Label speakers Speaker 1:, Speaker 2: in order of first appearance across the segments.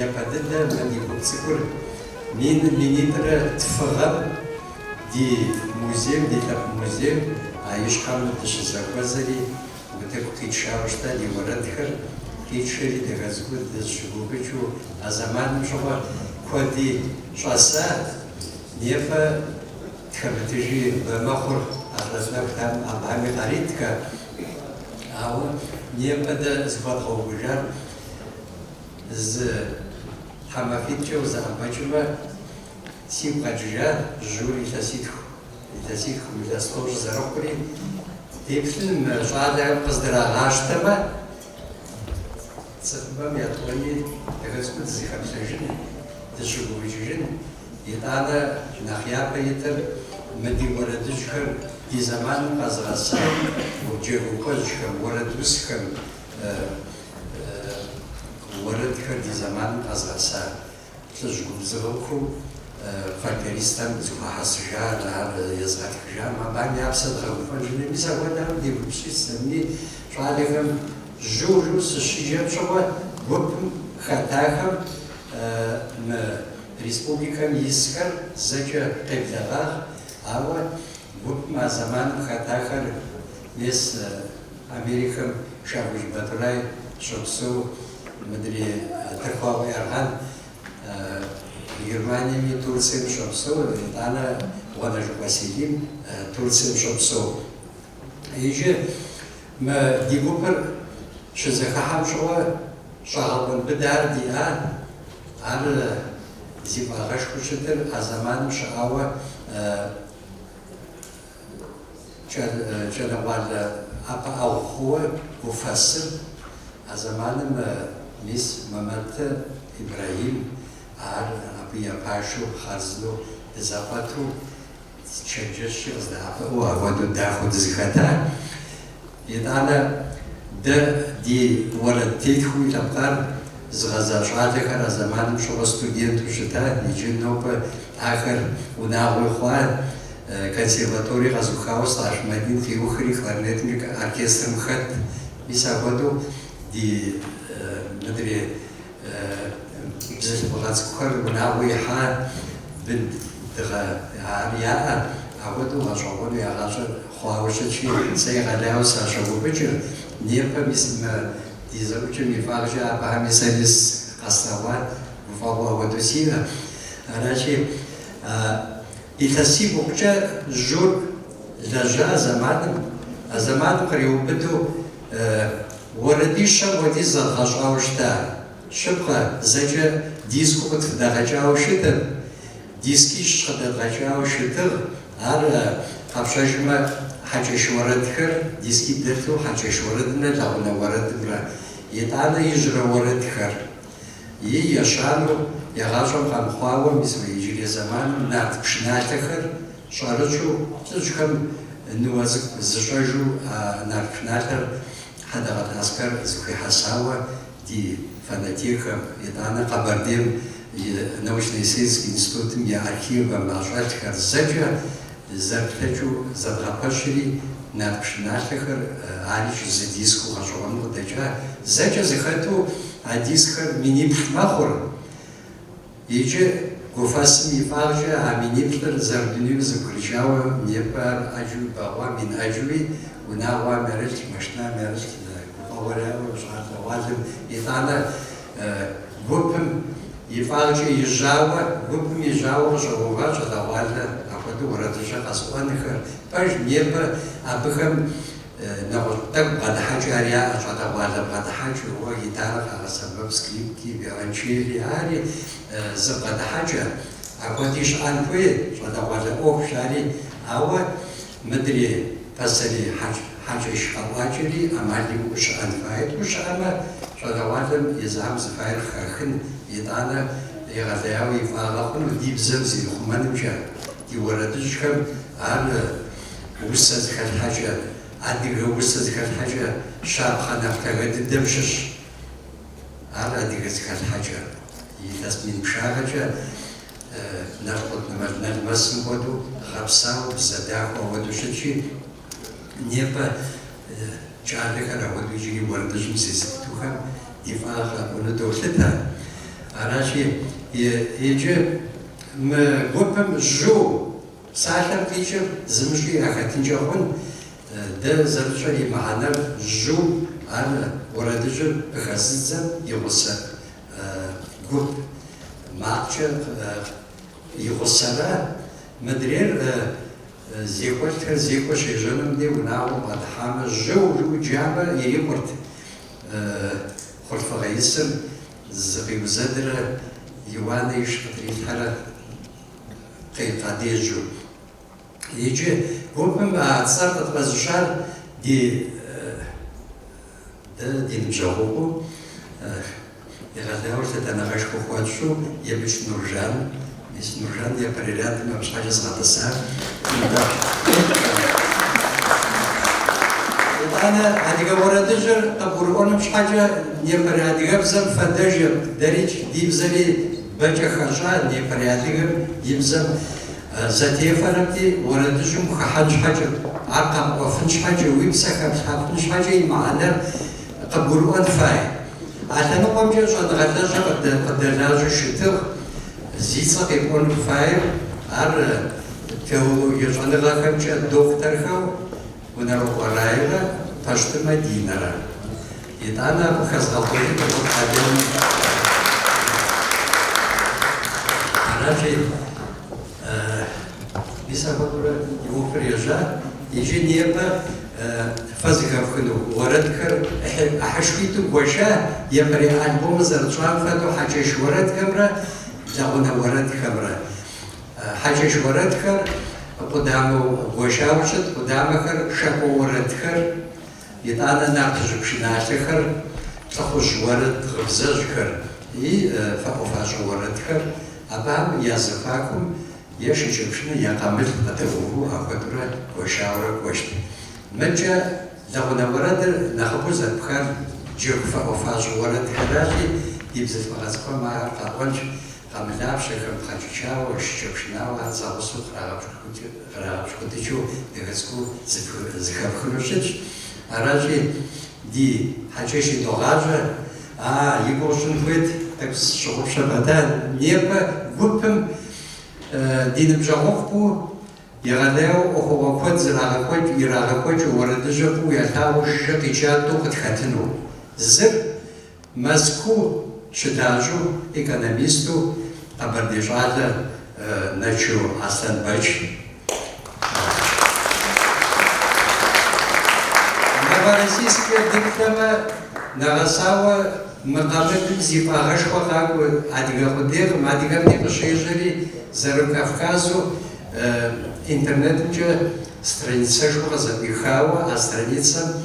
Speaker 1: يقدر من يبصقول مين ترى تفهم دي موزيم دي تاب موزيم عايش حامل تشزاك وزري وبتاكو كيتشاوش تاني وردخل كيتشري تغزقود دشبوبيشو أزمان مشوار كودي شاسات نيفا تخبتجي بمخور أخلصنا كتاب أبعامي قريتك أو نيفا دا زبط خوجار ز حمافيتشو زعمباجما سيبقى جا جوري تسيتخو يلاستوج زرقري تيبسن شعار قصدرا غاشتما سبب يطوني تغسكت زي 5 جن تشبو بجن يتانا نخيابا يتر مدي وردجكم دي زمان قزغسا وجيرو قزجكم وردوسكم وردكم دي زمان قزغسا تشبو بزغوكو فاكريستان زوها حسجار على يزغات كجار ما بعني أبسط غوفان جنبي بيساوي دي بمشي سمني شعالهم جورو سشيجات شوا وبم خطاهم م ريسبوبليكا يسكر زكا قبلغاغ أو وبم زمان خطاخر ناس أمريكا شعبش بطلاي شخصو مدري ترخوا إرهان Германия ми Турция шопсо, Итана وانا جو بسيليم تورسي شوبسو. يجي ما ديبوبر شزخهم شوا شغلون بدار ديان على زيب آغاش كشتر أزمان شعوة جنوال أبا أو هو مفصل أزمان ميس ممت إبراهيم أبي باشو خازلو زافتو تشجش زدابه وأودو داخل زخاتا يدانا دي ولدتي خوي لبقار زغزاش عادك زمان شو ستودينتو شتا يجنوب آخر وناوي خوان консерватории Разухаус Ашмадин Фиухри кларнетник оркестр мхат бисаводу ди мадри بغاتكوخر وناوي حان بنت دغا عرياء عودو غاشوغو يا غاشر خواوشة شي سيغالاو ساشوغو بجر نيبا بسم ديزوجو ميفاغجا بهامي سالس قصوات وفاغو ودو سيغا راشي إتاسي بوكجا جور لجا زمان قريو بدو ورديشا وديزا غاشوشتا شبقى زجا ديسكو قد دغجاو شتر ديسكيش قد دغجاو شتر على قبشاجما حاجة شوردكر ديسكي درتو حاجة شوردنا لغنا وردنا يتعالى يجرى وردكر يشانو يغاشو قمخواو مثل يجري زمان نعتقش نعتقر شارجو تجكم نوازك زجاجو نعتقش نعتقر حدا غد عسكر زكي حساوة دي فناتيكا يتعنا قبردين научно-исследовательский институт я архива мажатхар зажа зарплачу задгапашри надпшнахар арич задиску хашон дача зажа захату адискар минипмахор иже гуфас мифаржа аминиптер зардуню заключава непар аджу бава мин аджуи унава мерч машна мерч говоря что важно итана гупм يفعلش يجاوب قبل يجاوب جوابات جداولة أقول وردش قصوانك باش نيبا أبغم نقطع بعد حاجة ريا جداولة بعد حاجة هو يدار على سبب سكريب كي بيانشيل يعني زبد حاجة أقول إيش أنوي جداولة أو شاري أو مدري فسري حاجة شواجري أمالي وش أنفايد وش أما جداولة يزعم زفاير خاخن يدانا يغلياوي فاغاقون ودي بزمزي خمان مجا دي وردجكم على وسط الحاجة عندي وسط الحاجة شاب خنا بتاعت الدمشش على دي الحاجة يتسمين بشاغجة ناخد نمسم بدو خبصة وبزداق ودوشتشي نيبا جعلك على ودوجي وردجم سيستوها يفاغا وندولتها أراشي يجي مقبم جو سالم كيشر زمشي أخاتنجا خون ده زرشري معنا جو أنا وردجر بخززم يغسر قب معجر يغسر مدرير زيكوش يجنم دي وناو مدحام جو جامع يمرت خلف غيسر زغي وزدر يواني يشتري حلا قيقادي جو يجي قوم صارت بزشار دي نجاوبو يغادر تتناقش بخواتشو يبش نورجان مش نورجان يا بريرات ما مش حاجة صغيرة الساعة أنا هذيك وردجر قبول أنا مش حاجة نيبر هذيك بزم فدجر دريج دي بزلي بجا خرجان نيبر هذيك يبزم ذاتي فرمتي وردجم حاجة عقب وفنش حاجة ويبسخ فنش حاجة معنا قبول أنفاي على نوع جاش أنا غتاجا قدرناجو شتر زيصة يكون فاي أر كهو يجعل لكم جا دكتور خو ونروح ورايلا تشت مدينة يتانا بخزقطي بقدم أنا في بسبب يوفر يجا يجي نيبا فزقة خنو وردكر أحشويتو وشا يمري ألبوم زرجان فدو حاجة ورد كمرة جاونا ورد كمرة حاجة ورد قدامه وشاوشت قدامه شكو ورد يتانا نعتجب شناشتخر تخش ورد غبزجكر فأفاش ورد أبام يازفاكم يشجب شنو يقامل أتفوه أخدره وشاورك وشت مجا لغنا ورد نخبز بخار جيك فأفاش ورد حداشي يبزت مغازقه مع قاونش قاملاب شكر بخاجشا وشجبشنا وزاوسو خرابش كنتشو دغسكو زخر خلوشش أراجي دي حاجشي دوغاجة يقولون كويت تكس شغل شبادان نيبا قبم دين بجاوفكو يغاداو وهو كود زراغكوج يراغكوج وردجكو يتاو شقي جاتو قد خاتنو زر ماسكو شتاجو إيكونوميستو أبرديجالا ناتشو أصلا باش نبارزيس كدكتما نغساوا مقابل زيفاغش وقاقو عديقا خدير ما عديقا بديق شيجري زرو كافكازو интернет же страница школа запихала, а страница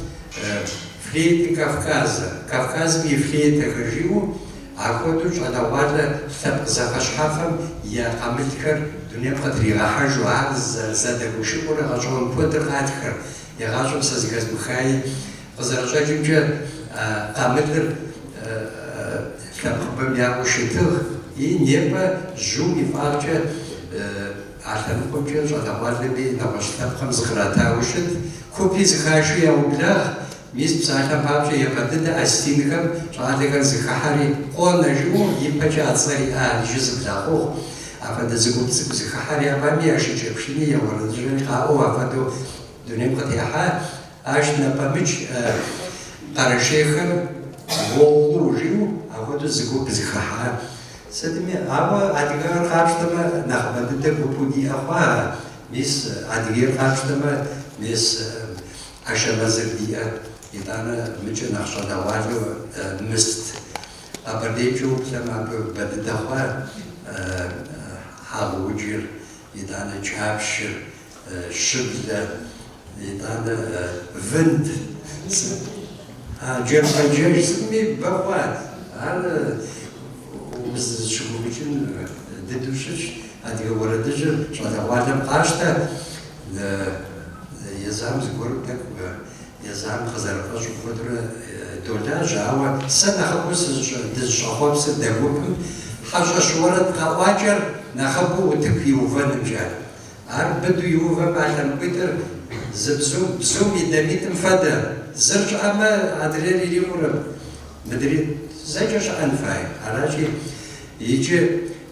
Speaker 1: флейты Кавказа. Кавказ и флейта хоживу, а ходуч адаварда захашхафам я камилькар дуня патрига хажу задагуши бура гажон путер хатхар. Я гажом сазгазбухай газаржаджим же камилькар хаббам я ушитых и небо жум и фарча عشان كوبي جادا والدي نواشتم خمس خراتا وشد كوبي زخاشي أو بلاغ ميز بساعة بابجا يقدد أستينكم شاهد كان زخحري قول نجوم يبجا أتصري جزء بلاغو أفاد زقوب زخحري أبامي أشي جبشيني يا ورد أو أفادو دنيم قطيحة أش نبامج قرشيخم غولو جيو أفادو زقوب زخحري سدمي أبا أديار خارجتما نخبت تكوبودي أخوها مس أديار خارجتما مس عشان مزردية يتانا مجن عشان دوالو مست أبرديجو لما بدت أخوها حاوجر يتانا جابشر شبلة يتانا فند جرب جيش سمي بوات هذا بس شو بيجين ددوشش هذه وردجر شو هذا وادم قاشته يزام زقورتك يزام خزرفاش وقدر دولا جاوا سنة خبز دجاوب سدقوبهم حاجة شورت قواجر نخبو وتكيوفن مجال عارف بدو يوفا بعد بيتر زبزوم بزوم يدميت مفدا زرج أما عدري اليوم مدري زجاج أنفاي علاجي يجي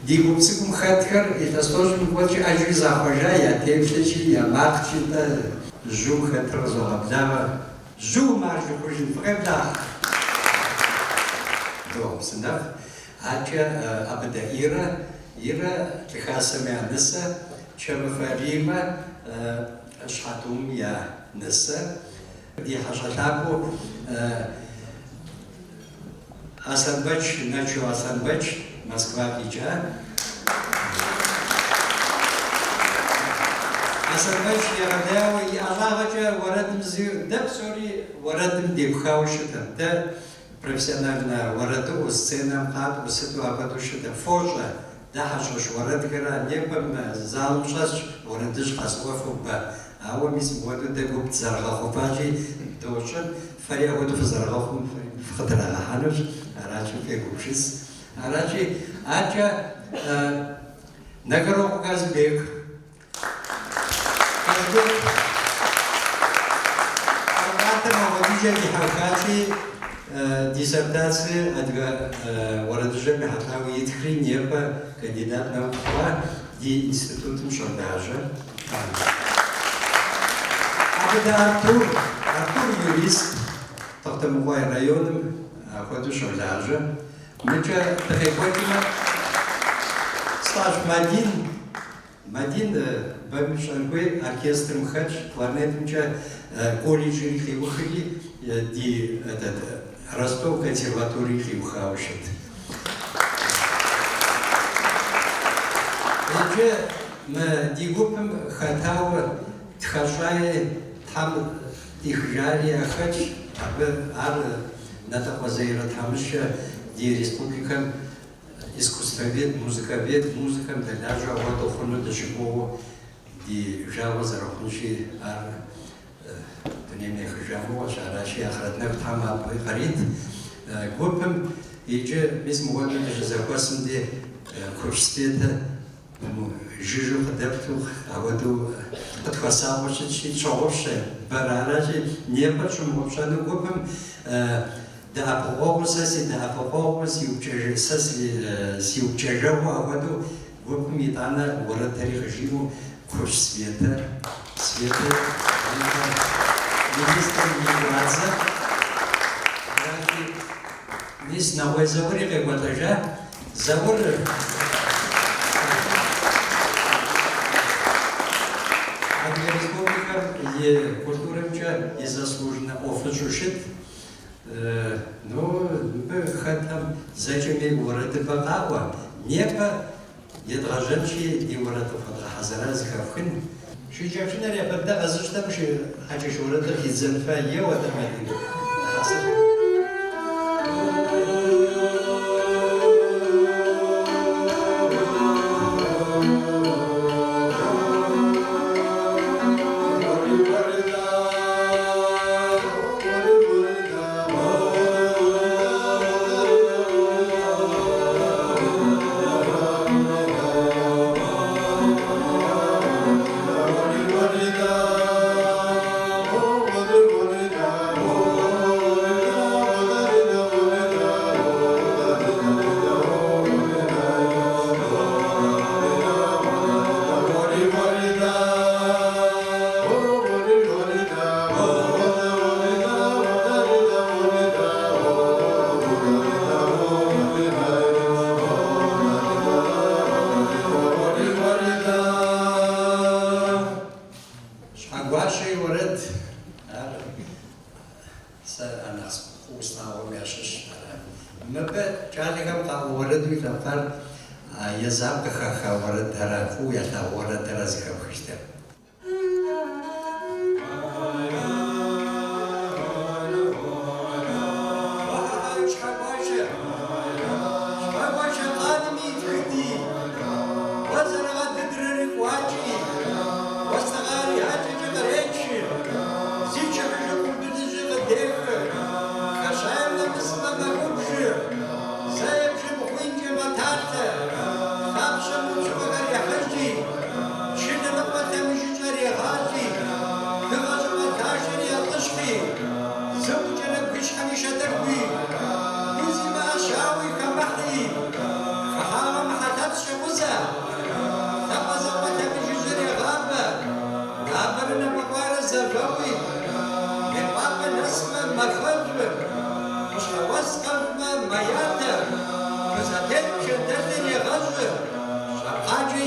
Speaker 1: ديكوبسكم خاتكر يتستوجم قوتي أجي زاخوجا يا تيفتشي يا ماركشي تا جو خاتر زوغبلا جو مارجو خوشي فقبلا دوم سنف أجي أبدا إيرا تخاسمي نسا شبه فريمة أشحاتهم يا نسا دي حاجة أسنبج ناتشو أسنبج Москва Кича. أسنبج يغداو يعلاقة وردم زيو دب سوري وردم ديبخاوشتم ده профессионально وردو سцена مقاد وستو أبدوشتم فوجة ده حشوش ورد كرا نيبم زالمشاش وردش قصوفو با أو ميسم ودو ده قبت زرغاخو باجي دوشن فريا ودو فزرغاخو فخطر على حنوش أراجو في قبشيس أراجي أجا نكروك كازبيك أربعة مواديجة بحوكاتي диссертация أدغا وردجة بحطاوي يتخرين يبا كانديدات نوخوا دي إنستитут مشرداجة أبدا أرتور يوريست تحت مغاي رايونم أخواتو شرداجة مجا تخيكواتنا ستاج مدين بمشانكوي оркестр مخدش кларнет مجا колледж ريخي وخلي دي Ростов консерватории Химхаушет. Эже мы дигупим хатау тхашай там ихжария хач ар натахвазейра тамша ди республикам искусствовед, музыковед, музыкам даляжа вадохуну дашикову ди жава зарахунши ар نيمي خجامو وشاراشي أخرتنا بتحمل بقريد قوبم يجي باسم وقتنا جزاكوسم دي كورستيدا جيجو خدبتو عودو تتخصا وشي تشوفش براراشي نيبا شو مبشانو قوبم دا أبوغوس دا أبوغوس سيوبجاجو عودو قوبم يتعنا ورا تاريخ جيمو كورستيدا سويتا Министр миграции, здесь на вой заворе какой-то же, завор. А для республики и культуры и заслуженно офицушит, ну, мы хотим зачем и города Багава, небо, и дрожащие и города Хазара Захавхин. شو جابشنا يا بدأ أزوجته مش حاجة شورة الخزان فاية وتمادين خاصة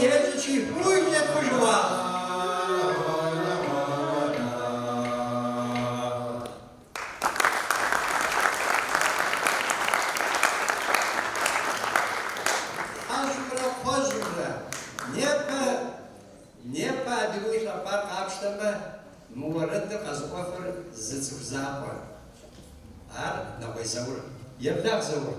Speaker 1: jeździ, pójdzie kuźwa. Nie padłeś na park abstemme, muwarette qazqafar zitsuf zapar. Ar na wajzaur. Yebda zaur.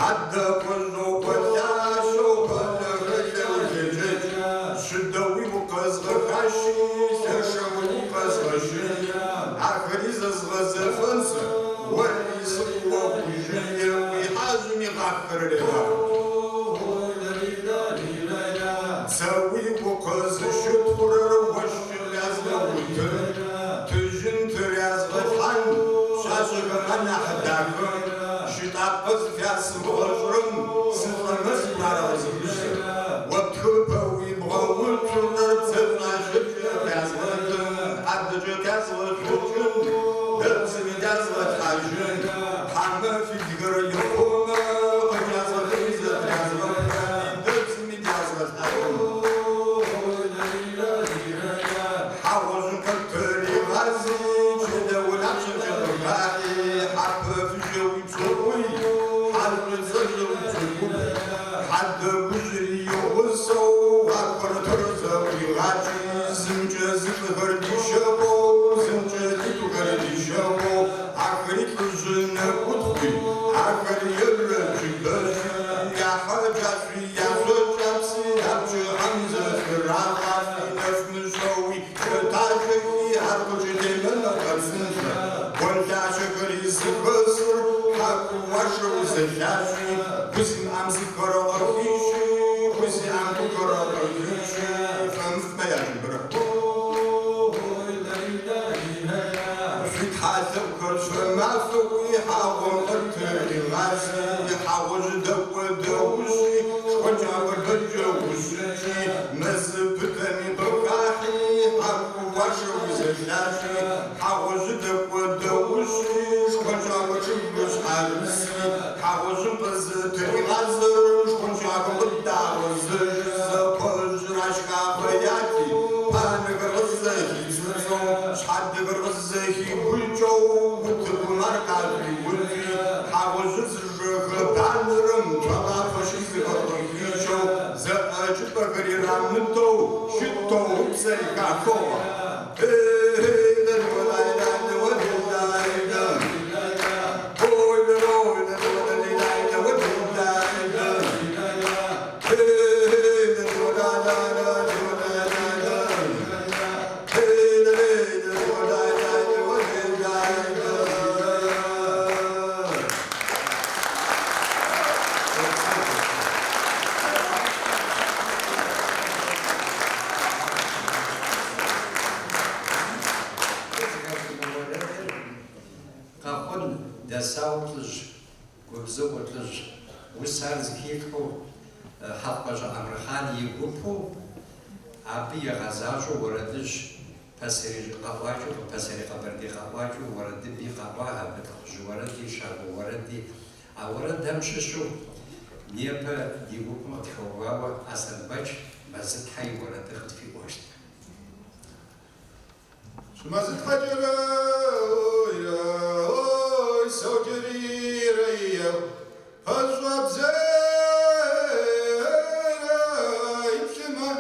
Speaker 2: حد كله بلاشو شدوي وقزغ خاشي سشوي وقزغ شي عخريز زغز فنسا ولي صلوا وجيه ويحازم يغفر لها سوي وقز شطور وش الازغ تجن تريازغ الحن شاشغ من حداك شطاقز فياس بغجرم سفر مسمار وزبشر وبتوبوي بغول تنر تبنا شجر فيازغ عبد جتازغ الحجن درس مجازغ الحاجن حمى في دقر يقوم وجازغ إذا تريازغ درس مجازغ الحاجن حوز كتري غازي جدا ولعشن جدرقائي حب في جوي بسوي حد زجر وتقول حد بجري يغصو أكبر ترزوي غاتي زمجة زفر دي شابو زمجة تتغر دي شابو عكريت الجنة قطبي عكر يرجي بجي يا حاجاتي يا زوجاتي أبجي حمزة في الرعاقي نفم جوي تاجي هربجي ديمنا قرسنجة وانت عشقري زبزر حكو وشو زجاجي بسم عم زكرة غرفيشي بسم عم بكرة غرفيشي فمث ما يجبر فيت حاسب كرش ما سوي حاول قلتلي غازي يحاول دوشي شوجع والبجوشي مزبتني بقاحي حكو وشو زجاجي حاول دوشي شوجع وشبش حالسي حاول بزتني غازر شوجع بالدعوة زبج راشكا بياتي أنا غرزي زوزو شحد غرزي بلجو وتبو مركالي ولفي حاول زرق بانرم طلع فشيزي غرفيشو زقاج بغري رامنتو شتو بسيكا كوا
Speaker 1: دساوتلج وبزوتلج وسارز كيكو حقج أمرخان يقوبو عبي غزاجو وردج پسری قواجو و پسری قبردی قواجو وردی بی قواها بتخش وردی شاب وردی ورد همششو نیپ دیگو کم تخواوا اصل بچ مزد حی ورد خد فی واشت
Speaker 2: شو مزد حجر سوجري ريو فجواب زير يبشما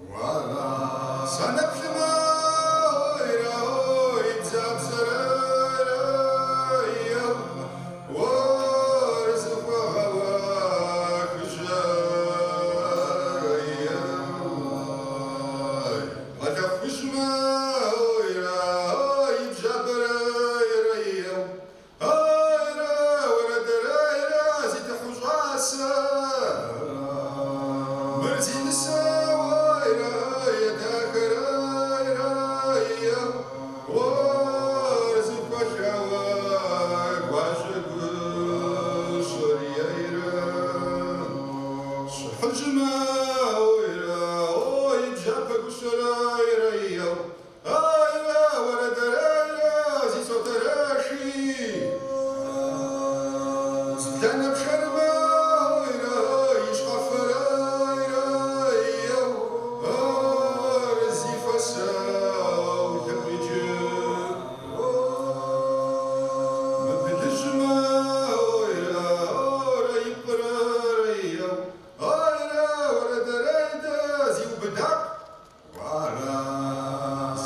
Speaker 2: ولا سنبشما يبزاب سرايو ورزق وهواك جايو غتفشما يبجاب ريو مرزين السوايرة يداك رايرة وارزق وشواك وعشق شرييرة شحل جماويرة ويبجابك وشرايرة آيرة ورد رايرة زي صوت راشي زدانا بشربة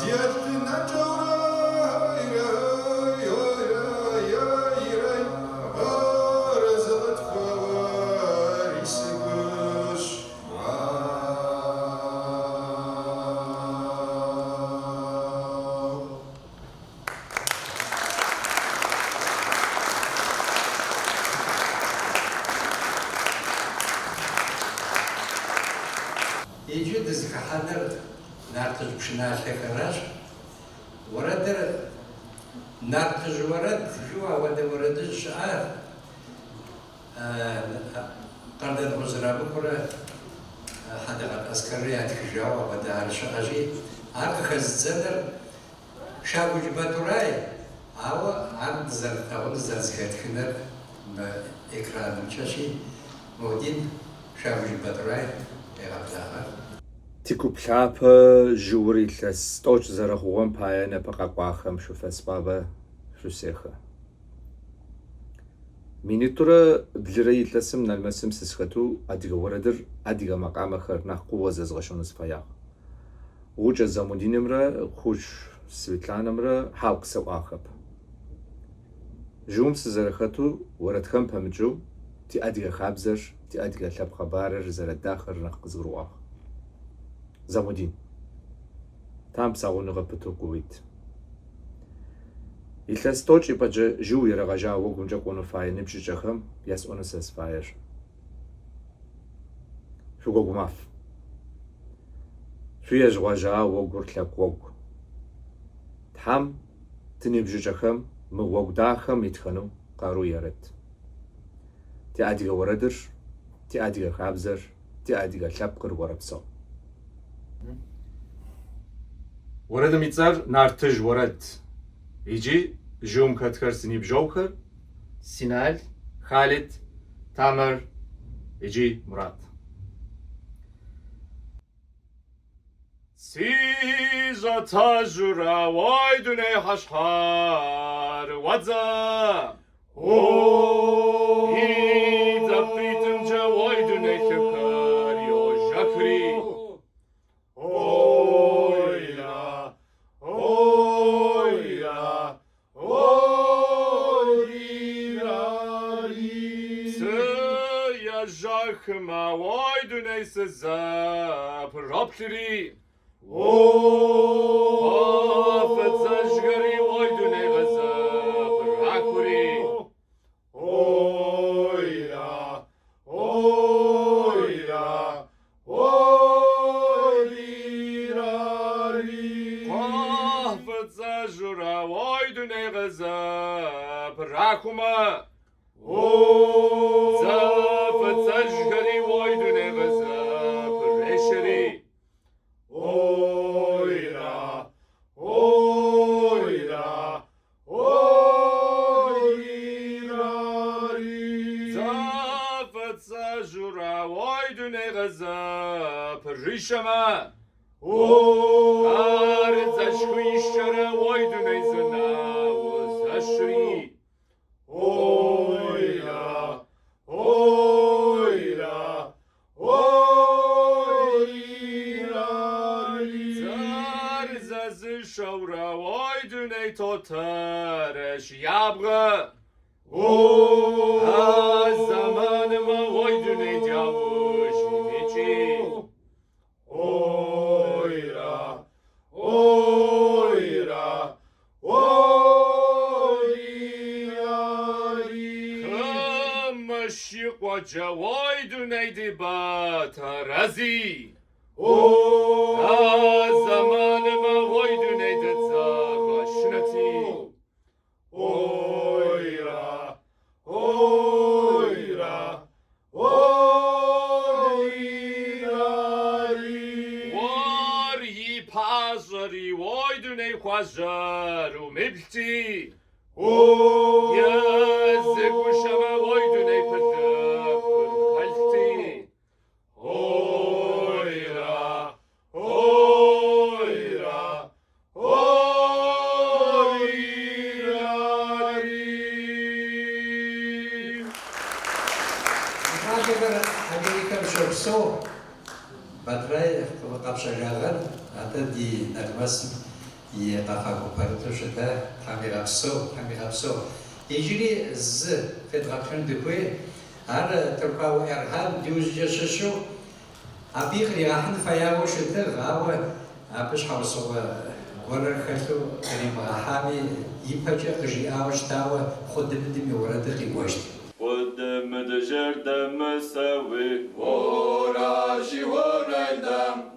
Speaker 2: زيادة
Speaker 1: يجي دزك حنر نرتج بشنا خيراش ورد نرتج ورد جوا ورد الشعار قرد الوزراء بكرة حدقة عسكرية كجوا بدأ الشاجي عارف خزدر شابو جبتوراي أو عند زرت أو زرزكت خنر بإكرام الشاشي مودين شابو جبتوراي يغفلها
Speaker 3: تكوب شابة جوري لس توج زرخوان بايا نبقى قواخم شوفس بابا شوسيخة مينيتورا بجري لسم نلمسم سسختو أديغ وردر أديغ مقام خر نحقو وزغشون سفايا وجه زمودين امرا خوش سويتلان امرا حاوك سو آخب جوم سزرختو وردخم پمجو تي أديغ خابزر تي أديغ لب خبارر زرد داخر نحق زغرو آخ زمودين تام ساغو نغبتو قويت إلتاس توجي بجا جو يرغجا وقونجا قونو فاير نبجي جخم ياس أونسس فاير شو قوغو ماف شو يجغجا وقور تلاب وق تحام تنبجي جخم موق داخم يتخنو قارو يرد تي أديغ وردر تي أديغ خابزر تي أديغ تلابقر وربسو ورد ميتزار نارتج ورد يجي جوم كتخر سنيب جوخر سينال خالد تامر يجي مراد سيزا تاجرا وايدوني حشحار وزا إيزا بريتم جا وايدوني خبخار يو جاكري ما وايد نيس الزاب رابتري وافت زجري وايد نيغزاب راكوري اويلا اويلا اويليراري وافت زجرا وايد نيغزاب راكوما زافت زجري وايد نغزاب رشري اويلا اويلا اويلاري زافت زجرا وايد نغزاب رشما ارز اشويشر وايد نزنا وزشري اويلا اويلا اويلاري زرزز شورا وايدوني توترش يابغى زمان ما وايدوني جاوش ميچي اويلا اويلا شيقوا جوايد نيدي باترزي زمان ما وايد نيدي تزاغشنتي اويرا اويرا اويراري واري بازري وايد ني خواجر ومبلتي يازك وشما وايد ني بدك خلتي اويرا اويرا اويراري
Speaker 1: هذا أمريكا بشوفسو بطري قبش جاغر هذا دي نرمس يقاقا كوبارتو شتا حميرابسو يجري ز فيدراسيون دوبوي هر تركاو إرهاب ديوز جششو أبيخ رياحن فياو شتا غاو أبش حوصو ورر خلو كريم غحامي يبجي قجي آوش تاو خود بدمي ورد قيوشت
Speaker 4: خود مدجر دم سوي
Speaker 2: وراشي ورايدم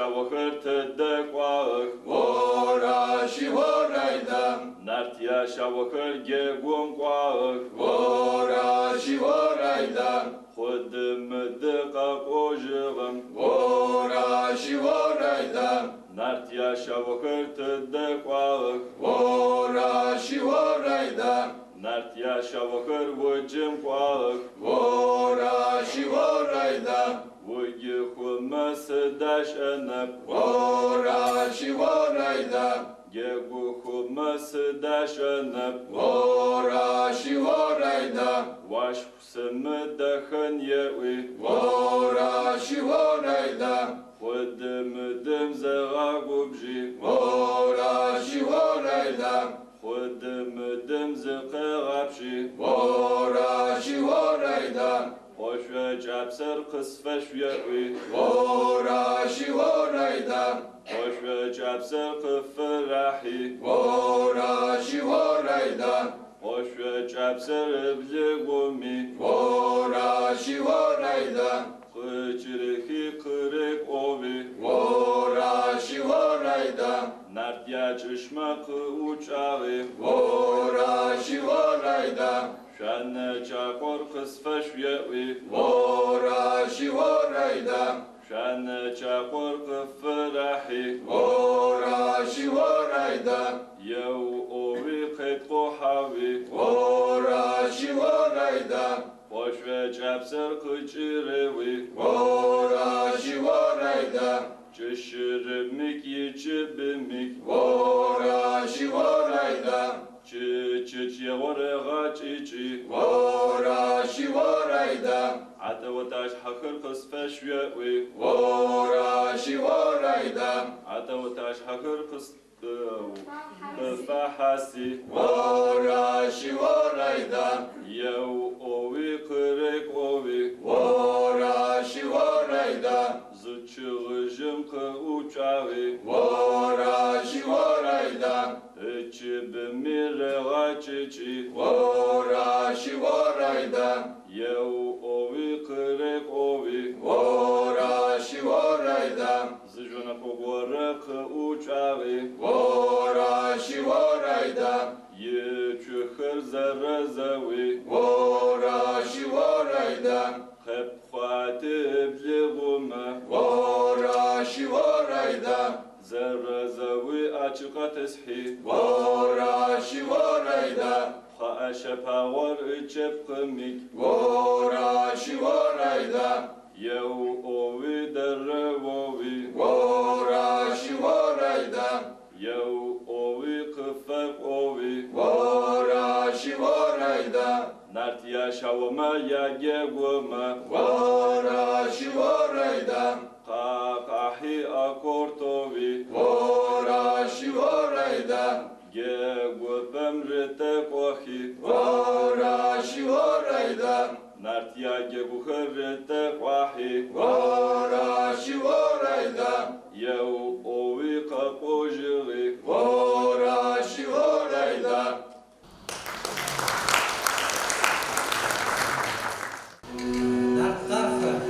Speaker 4: şavakır tedekvağık
Speaker 2: Vora şivorayda.
Speaker 4: Nartya şavakır gegum kvağık
Speaker 2: Vora şivorayda.
Speaker 4: Xuddımıdı kakojığım
Speaker 2: Vora şivorayda.
Speaker 4: Nartya şavakır tedekvağık
Speaker 2: Vora şivorayda.
Speaker 4: Nartya şavakır vıcım kvağık
Speaker 2: Vora şivorayda.
Speaker 4: Vıgı xuması daş enep
Speaker 2: Vora şivorayda.
Speaker 4: Gegu xuması daş enep
Speaker 2: Vora şivorayda.
Speaker 4: Vaş xusımı dahın yewi
Speaker 2: Vora şivorayda.
Speaker 4: Xuddımıdım zığa gubji
Speaker 2: Vora şivorayda.
Speaker 4: Xuddımıdım zıqı gapşi
Speaker 2: Vora şivorayda.
Speaker 4: Hoş ve capsır kısfeş yewi
Speaker 2: Vora şivorayda.
Speaker 4: Hoş ve capsır kıfırahi
Speaker 2: Vora şivorayda.
Speaker 4: Hoş ve capsır ibli gumi
Speaker 2: Vora şivorayda.
Speaker 4: Kıçırıki kırık ovi
Speaker 2: Vora şivorayda.
Speaker 4: Nartya çışma kı uçağı
Speaker 2: Vora şivorayda.
Speaker 4: Şanne çakor kısfeş yewi
Speaker 2: Vora şivorayda.
Speaker 4: Şanne çakor kıfırahi
Speaker 2: Vora şivorayda.
Speaker 4: Yev ovi kıtko havi
Speaker 2: Vora şivorayda.
Speaker 4: Hoş ve capsır kıçırıvi
Speaker 2: Vora şivorayda.
Speaker 4: Çışırımik yiçibimik
Speaker 2: Vora şivorayda.
Speaker 4: Çı yeğorığa çiçi
Speaker 2: Vora şivorayda.
Speaker 4: Atavataş hakır kısfeş yewi
Speaker 2: Vora şivorayda.
Speaker 4: Atavataş hakır kıfahasi
Speaker 2: Vora şivorayda.
Speaker 4: Yev ovi kırık ovi
Speaker 2: Vora şivorayda.
Speaker 4: Zıçığıcım kı uçağı
Speaker 2: Vora şivorayda.
Speaker 4: İçibimi reğa çiçi
Speaker 2: Vora şivorayda.
Speaker 4: Yev ovi kırık ovi
Speaker 2: Vora şivorayda.
Speaker 4: Zıcuna kogora kı uçağı
Speaker 2: Vora şivorayda.
Speaker 4: Yeçuhır zerre zewi
Speaker 2: Vora şivorayda.
Speaker 4: Hep xatibli gume
Speaker 2: Vora şivorayda.
Speaker 4: Zerre zewi açıka teshi
Speaker 2: Vora şivorayda.
Speaker 4: Xaşe pağor içep kımik
Speaker 2: Vora şivorayda.
Speaker 4: Yev ovi derre vovi
Speaker 2: Vora şivorayda.
Speaker 4: Yev ovi kıfek ovi
Speaker 2: Vora şivorayda.
Speaker 4: Nartya şavma ya geguma
Speaker 2: Vora şivorayda.
Speaker 4: Qaqahi akortovi
Speaker 2: Vora şivorayda.
Speaker 4: Gegupem rite kohi
Speaker 2: Vora şivorayda.
Speaker 4: Nartya geguhır rite kohi
Speaker 2: Vora şivorayda.
Speaker 4: Yev ovi kakojiri
Speaker 2: Vora şivorayda.
Speaker 1: Nartlarfa.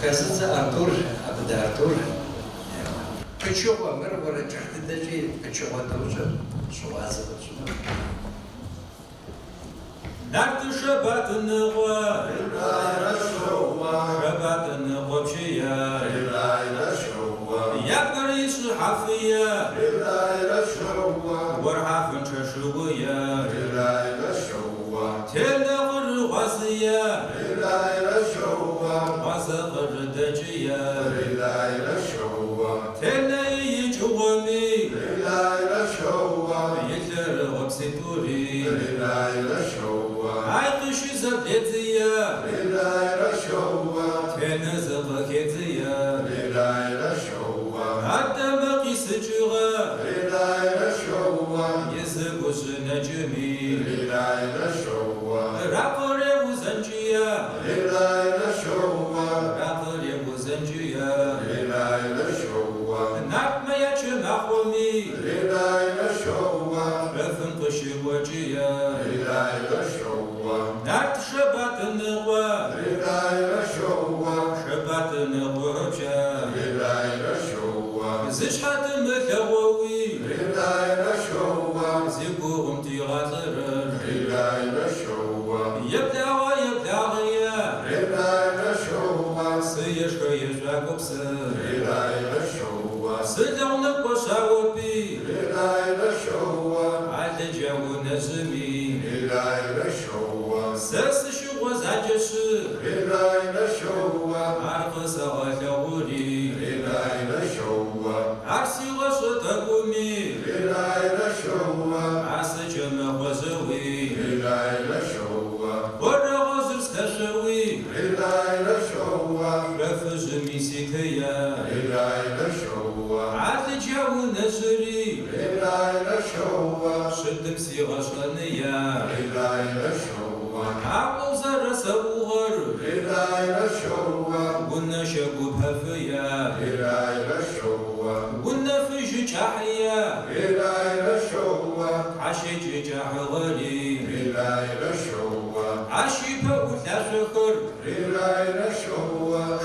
Speaker 1: Хасица Артур, Абда Артур. Печёва, мэр вора чахтыдачи, печёва тоже, шуаза тоже.
Speaker 5: نرد شبات النغوة شبات النغوة بشيا يقري صحفية ورحف ششوية تلغ الغزية وزغ الدجية تلي جوامي يتر غبستوري عيقش زبدتية تنزغ كتية عدم قيس جغة يزغش نجمي راقري وزنجية راقري وزنجية نعم يجم أخومي رفن قشي وجية نعت شبات النغوة شبات النغوة بشا زش حتى متلووي زيكو غمتي غاطر يبدأ ويبدأ غيا سيشكو يشاكو بسر سلعو نقوش عوبي عاد جاو نجمي ساس شو زعجش عرق سغال غوري عرسي غش تقومي عرس جمع غزوي ورغز استشوي رفج ميسيكيا عاد جاو نجري شد بسي غشانيا عقل زر سوغر قلنا شاكو بهفيا قلنا فيش جحيا عشي جاح غري عشي بقول شكر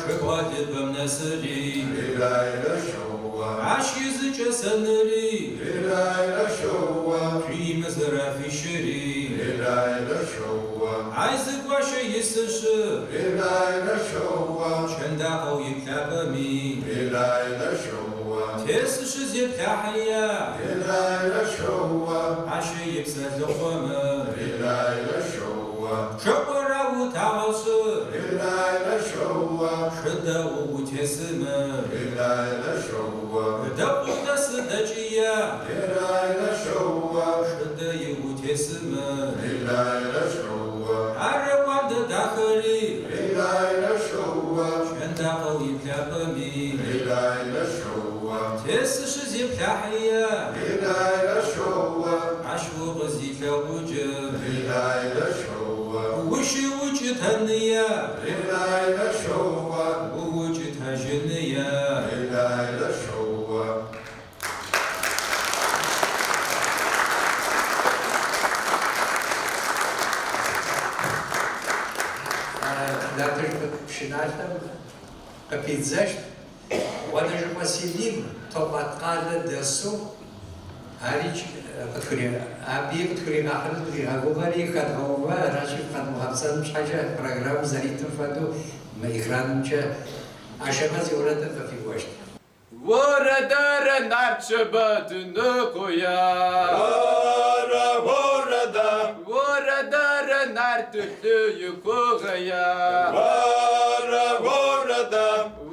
Speaker 5: شكوات بمنسري عشي زج سنري في مزرعة في شري عايزك وشي يسش شنداقو يكتابمي تسش زيب تحيا عشي يكسر لخوما شكر أبو تعص شدة وتسمى دقو دس دجية شدة وتسمى عرقان داخلي شنداقو يكتابمي تسش زيب تحيا عشوق زيت لوجه وشي وجه هنية ووجه هجنية
Speaker 1: Даже пшенальном капитзаш, он же посидим, то подкада десу, арич подхури, аби подхури нахрен подхури, а говори кадгова, рашив кадмухабсан шажа программ заритм фаду, мы ихранча, ашамаз юрата кафигошт.
Speaker 2: Ворадара нарчабат нукуя. Ворадара нартулю юкугая.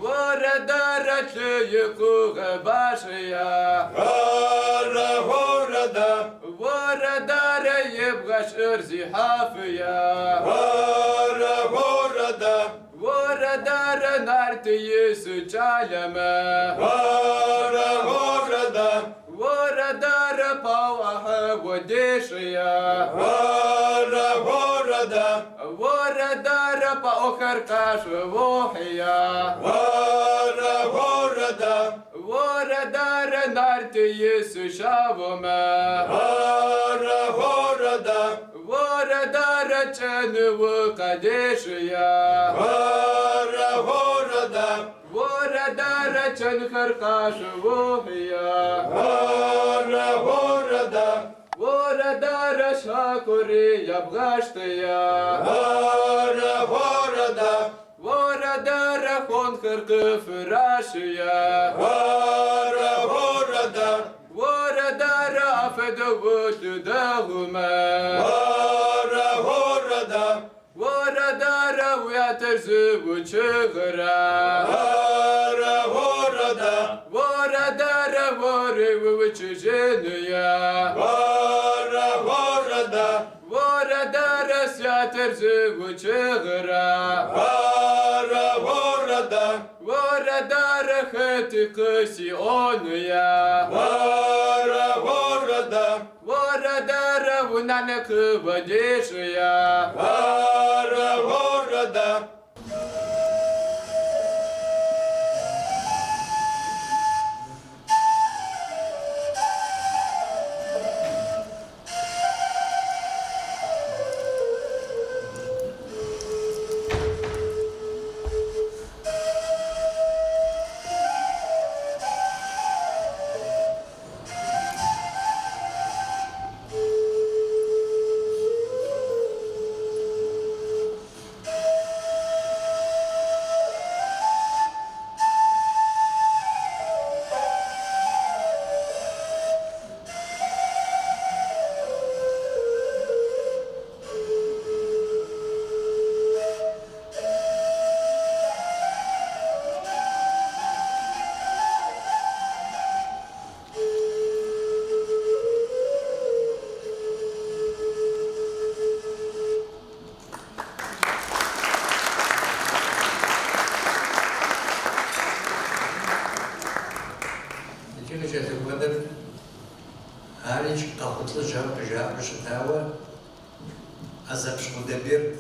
Speaker 2: Ворадара тлююкуга башия. Ворадара ебгаш ырзи хафия. Ворадара нарты есу чалама. Ворадара пауаха водешия. Ворадара паохар кашу вохия. Ворадара нарты есу шавома. Ворадара чану кадешия. Ворадара чан харкашу вохия. وردا شاكوري يبغشتيا
Speaker 4: وردا
Speaker 2: وردا رخون خرق فراشيا
Speaker 4: وردا
Speaker 2: وردا رافد وجدهما
Speaker 4: وردا
Speaker 2: وردا رويا ترزب وشغرا
Speaker 4: وردا
Speaker 2: وردا روري وشجنيا
Speaker 4: وردا
Speaker 2: وردا رسيا ترزب وشغرا
Speaker 4: وردا
Speaker 2: وردا رختي قسي اونيا
Speaker 4: وردا
Speaker 2: وردا رونانك وديشيا
Speaker 4: وردا
Speaker 1: شتاوى أزبش مدبر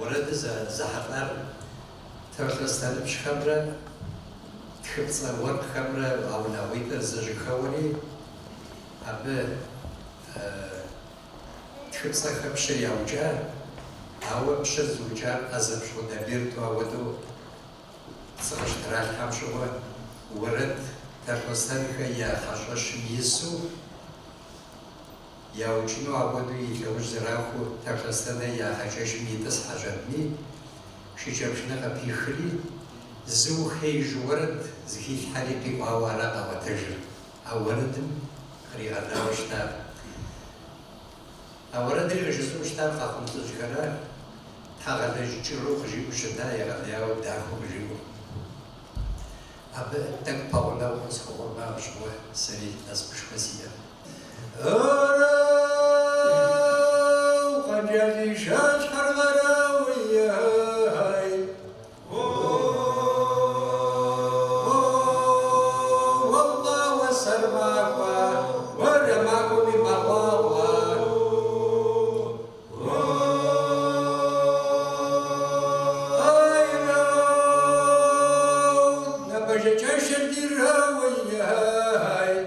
Speaker 1: ورد زحقار ترخصتان بش خبرة تخبص ورق خبرة أو نويتر زج خوري أب تخبص خبش يوجا أو بش زوجا أزبش مدبر تو ودو صغش تراك خمشوا ورد ترخصتان خيا خشوش ميسو يا وجنو عبودي يوج زراخو ترخصتنا يا حجاج ميتس حجبني شجبشنا قبي خلي زو خي جورد زكي حريقي وعوالا وتجر أولدم خريغا داوشتاب أولد الجزء شتاب خاكم تجرا تاغل جيرو خجيبو شدا يغلياو داخو بجيبو أبا تك باولا وخصخور ما وشوه سري ناس بشخصية قنجلي شاش حرغراوي هاي والله وسر معك ورماكم بمقاوة هاي رو نبجة جشر دي راوي هاي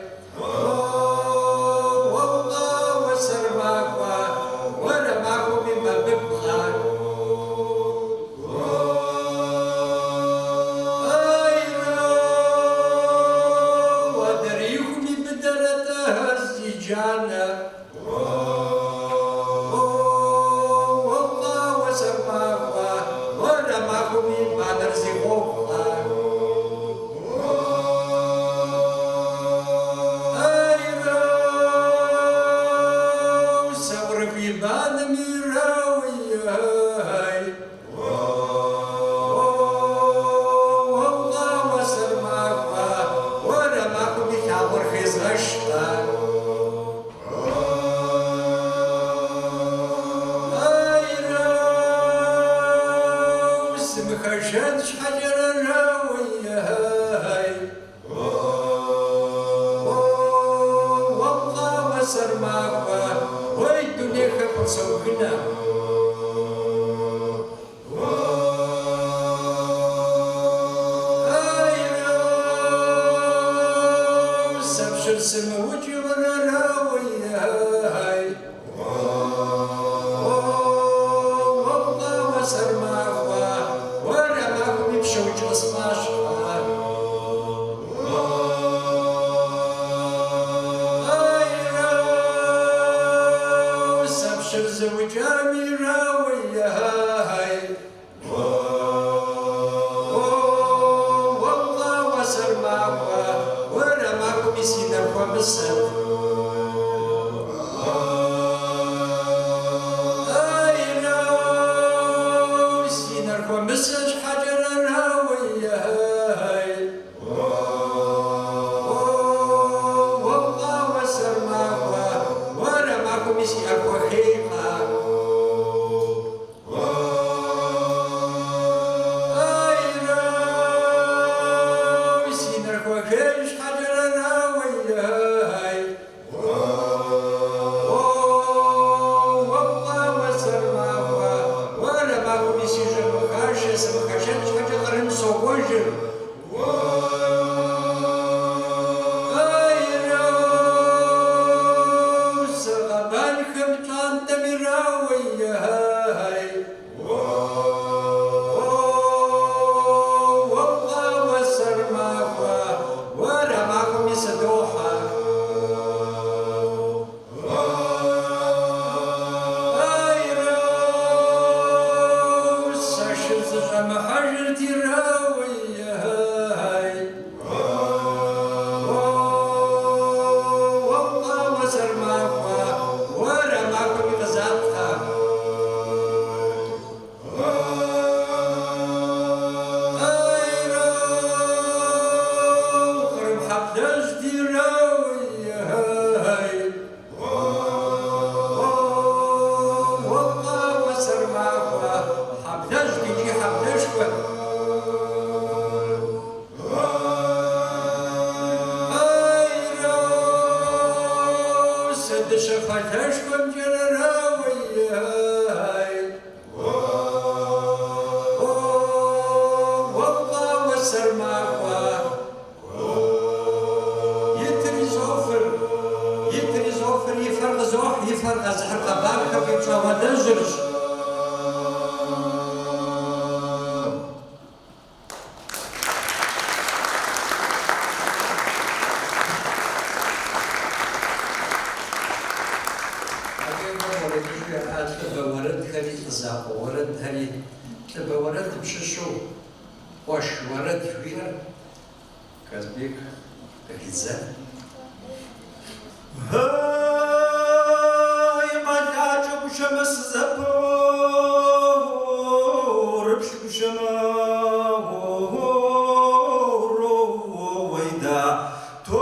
Speaker 1: جميرة وياي والله وسر معوا ورماكم يسيدكم بالسر مسج حجرنا وياي والله وسر معوا ورماكم يسيدكم حيقا ورد بششو وش ورد فيها كذبيك الزاد
Speaker 5: هاي ما تعجب شمس زبور بشك شمور ويدا تو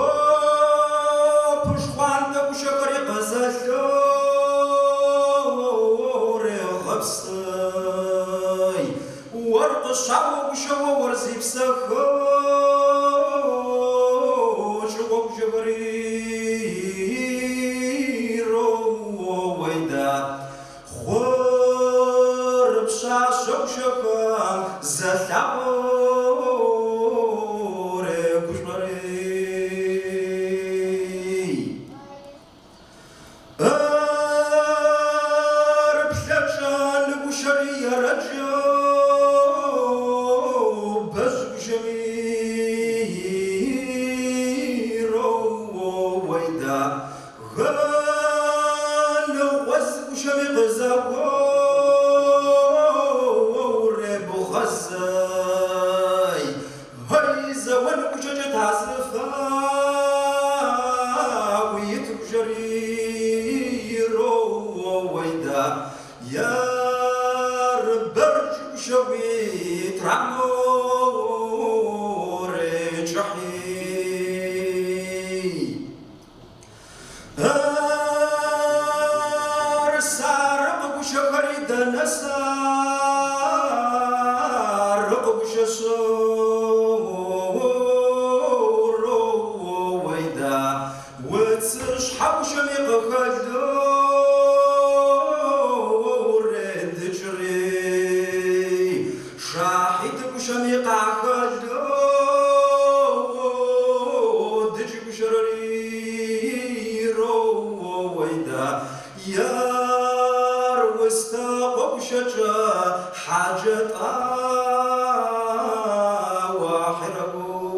Speaker 5: بشخوان تبشكر غزلور غبصي ورق الشعب بشو ورزي بسخو شو بشبري زلابور كشمري أرب لجان بشري رجو بس بشمير ويدا غال وز بشمي غزاو يا ربرج شويت عمور جحي أرسار بشغري دنسار بشصور ويدا وتسرش حوشمي قخدو حاجة وحرقوش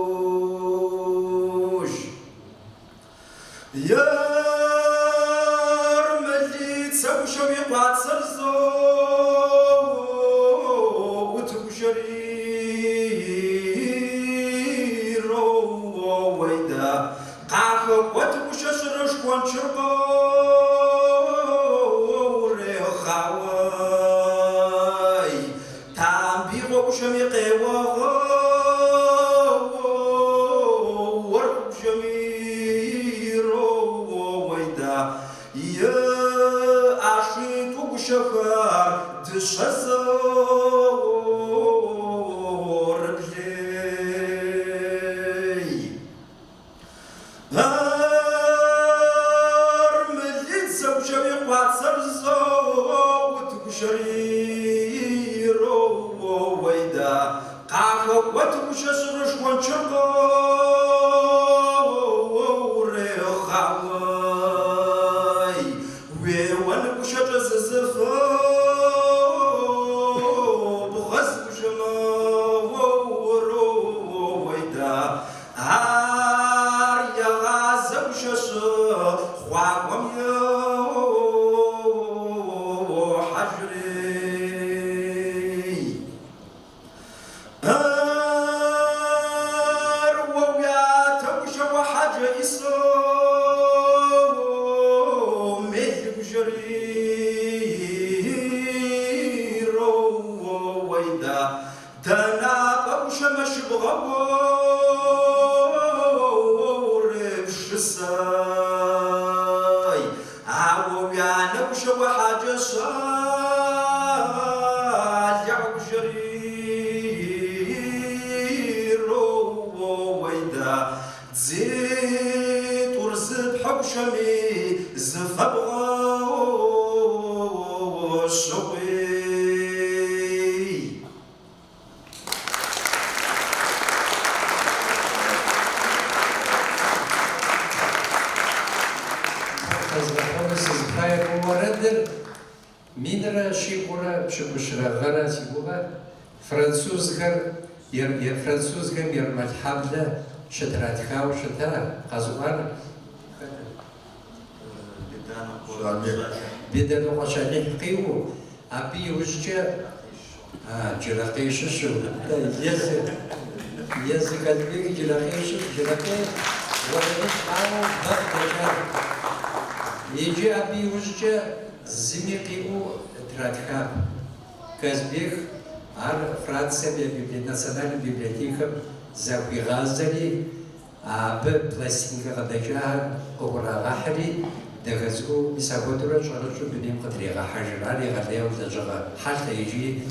Speaker 5: يا رملي تسوي شو يقعد what was just a rush one churbo Hawai Tambi Roshami Rewa Workshamiro Waida Ye Ashi Tugushakar the Shazor Play Armelit Sabshavi Watsarzo Tugushiro Waida Kaka what was just a rush one churbo Hawai where one pushes as a فرانسوز كم يرمج حملة شترات خاو شترا قزوان بدنا وشاني حقيو أبي وجه جلاقيش شو يز قلبي جلاقيش جلاقي ولا حاو بقى يجي أبي وجه زميقيو تراتخاب كازبيخ ар Франция национальная библиотека завигазали абы пластинка гадажа ограгахри дагазу мисаготура чарачу бинем кадрига хажрали гадеу дажага халта иджи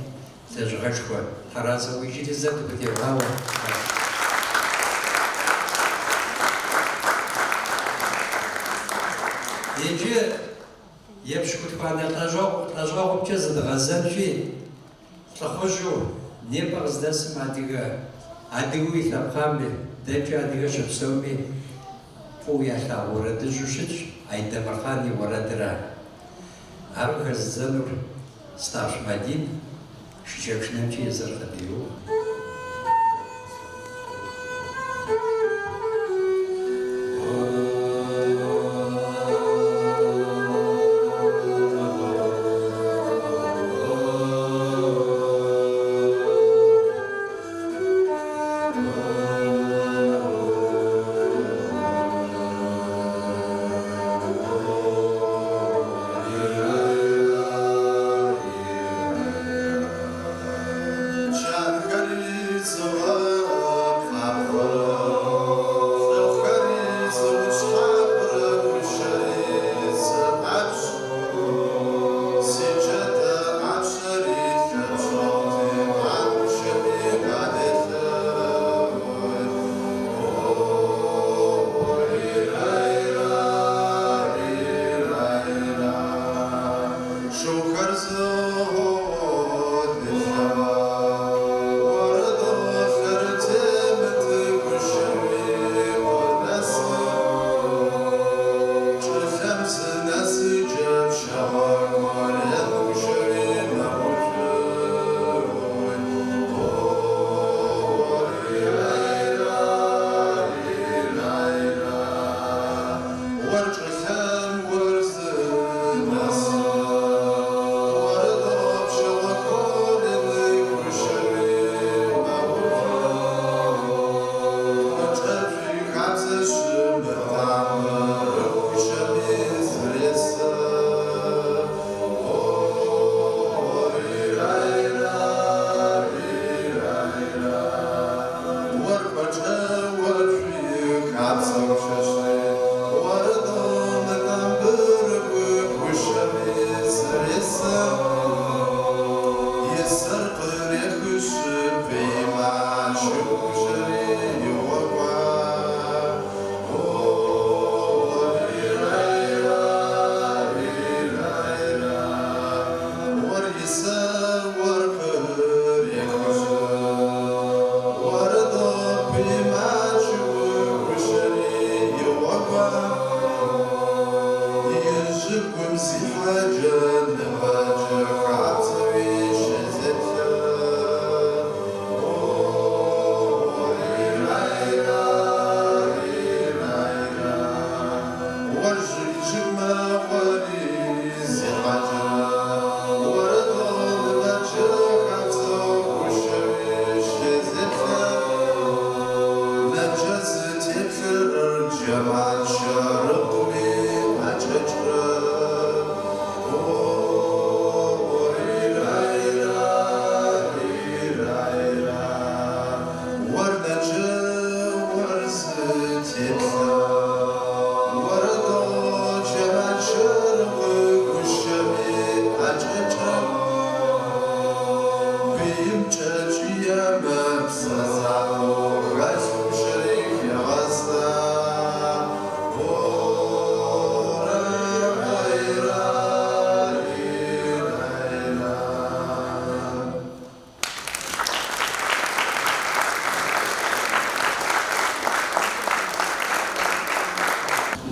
Speaker 5: дажагашко тараза уйжи зат битева иджи епшкут пана тажог чез дагазанчи تخرجوا نبغى زدس مع دقة عدوي ثقامي دجا دقة شبسومي فويا لا ورد جوشج عند مرخاني وردرا أروح الزنور ستاش مدين شجعش نمشي زرق بيو
Speaker 6: Thank you.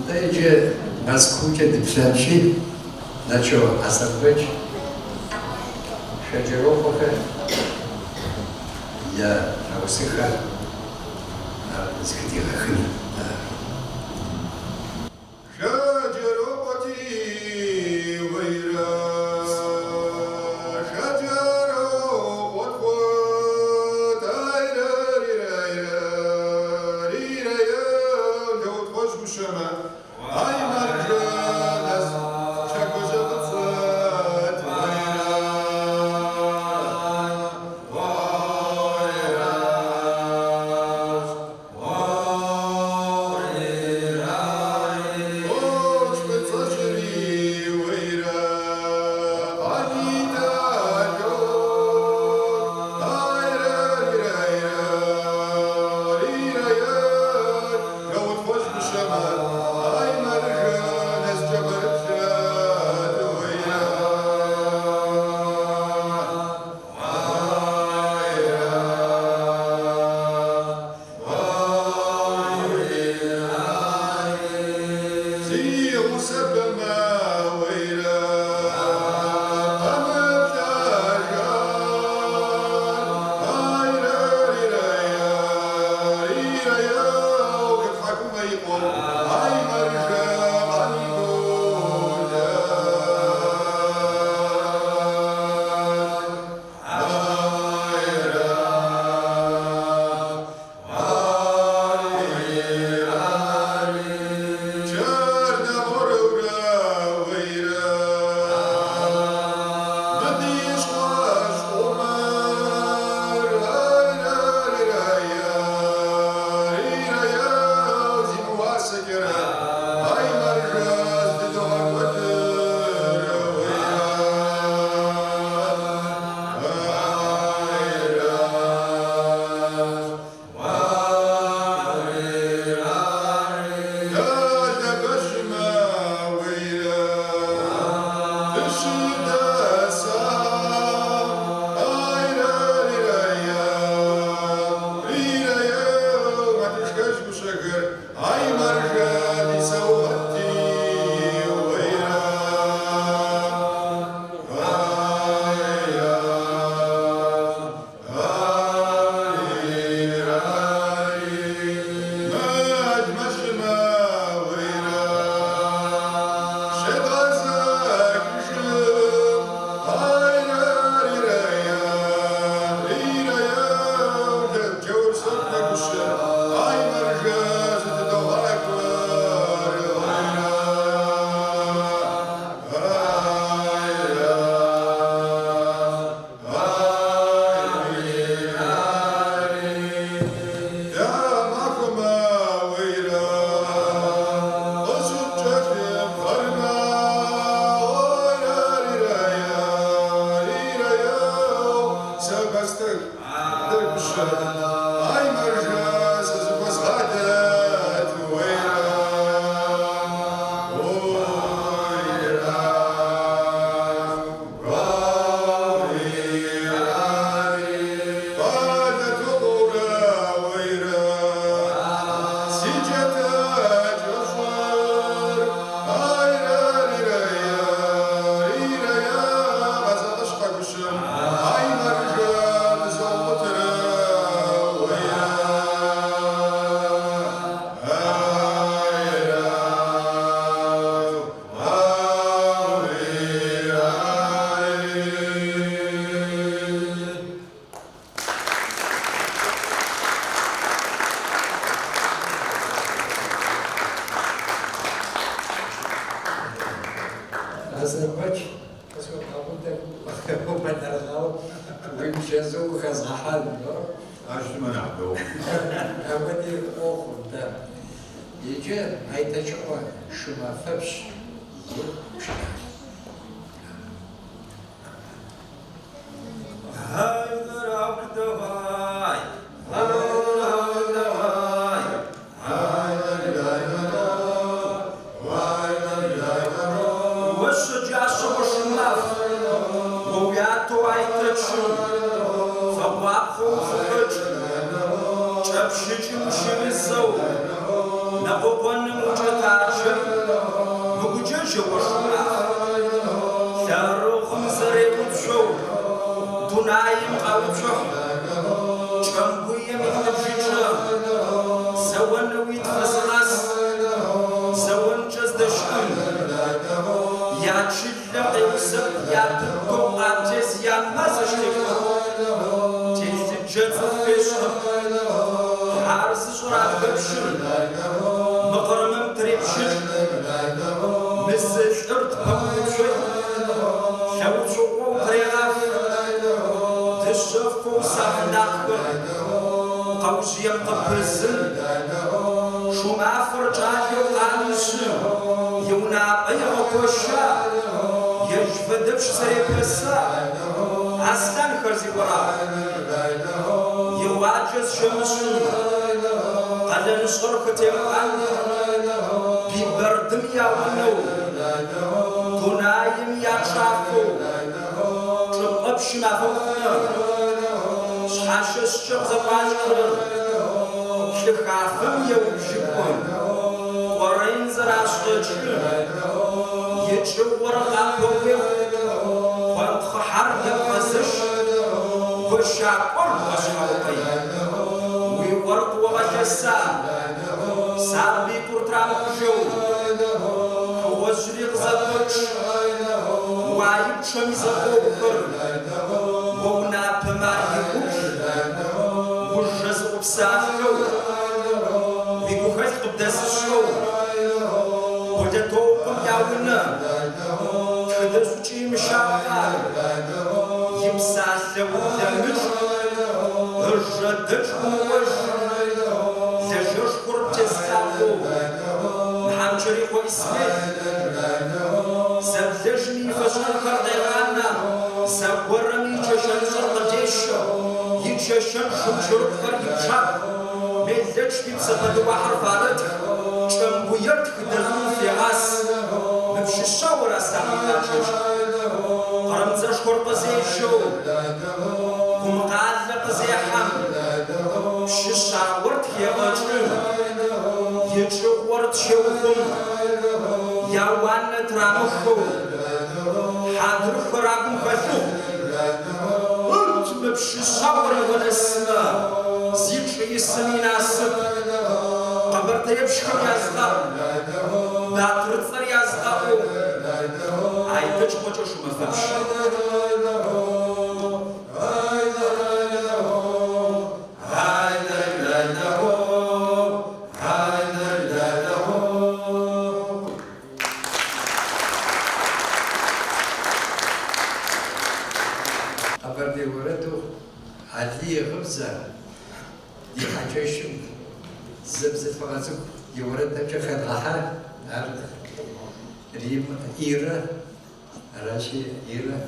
Speaker 1: Dajcie na skrócie dypsenci, na co asabyć, szedzierowoche, ja na usycha, na skrytierachy. جزوك خزحان
Speaker 5: عشان ما نعبدو
Speaker 1: أودي أخو ده يجي هيدا شقة شو ما فبش
Speaker 5: هاي ضرب دواي والشجاع صبر شماف وياتو عيتشو فباقو فقج شبشج مشمسو نقوبن مجتاجم مجوجج وشماف شاروخ مزري وتشو دنايم قوتشو شمبوية من الجيجة زون ويتفزغس زون جزدشن يا تشلق يوسف يا تبقو عجز يا مزشتك تيزجت فيشن حارس شراب ببشن مقرمم تريبشن مسل ارت بموشن شوشو بريغاف تشفو سهناكبر قوشي مقبرزن شو ما فرجان يوقانشن يونا بيغو كوشا يجفدبش سريب بسا أسلان خرزي ورا يواجز شمسن قد نصر كتيران ببردم يا ونو تنايم يا شافو تقبش ما فوقنا شحاشش شغزباش شخافم يوجبون ورين زراشتجن يتشور قابوه وانت خحر يقفزش وشاقر وشاقي ويورق وغجسا سابي ترترام جو وزريق زبوش وعيب شميز بوكر ونا بماريكوش وجز وبساجو ويقوخش قبدس الشو وجدوكم ياونا كدرسو شي مشاقار يمساس ودمج الجدج موج لجوش كورتيستاقو محمشري وإسمي زبدجني فشل خرديغانا زورمي جشن زرقديش يجشن شمشر خريجاب ميلدج بيبسطد بحر فارد شمبويرت كدرون في غاس مبشي الشاور استعمل لاجش قرمزش كوربزيشو ومقالق زي حم بشي الشاورت يغجن يجورت شوكم يوانا ترامخو حاضر خرابم خشو قلت مبشي الشاور والاسماء زيك يسمي ناسب قبرت يبشكم يزغر باترتصر يزغرو عيدج خوجوش مفبش
Speaker 1: أبردي وردو عدلية غبزة يحاجيشم زبزة فغزوك يورد دمجة خد غحان أرد ريم إيرة راشي إيرة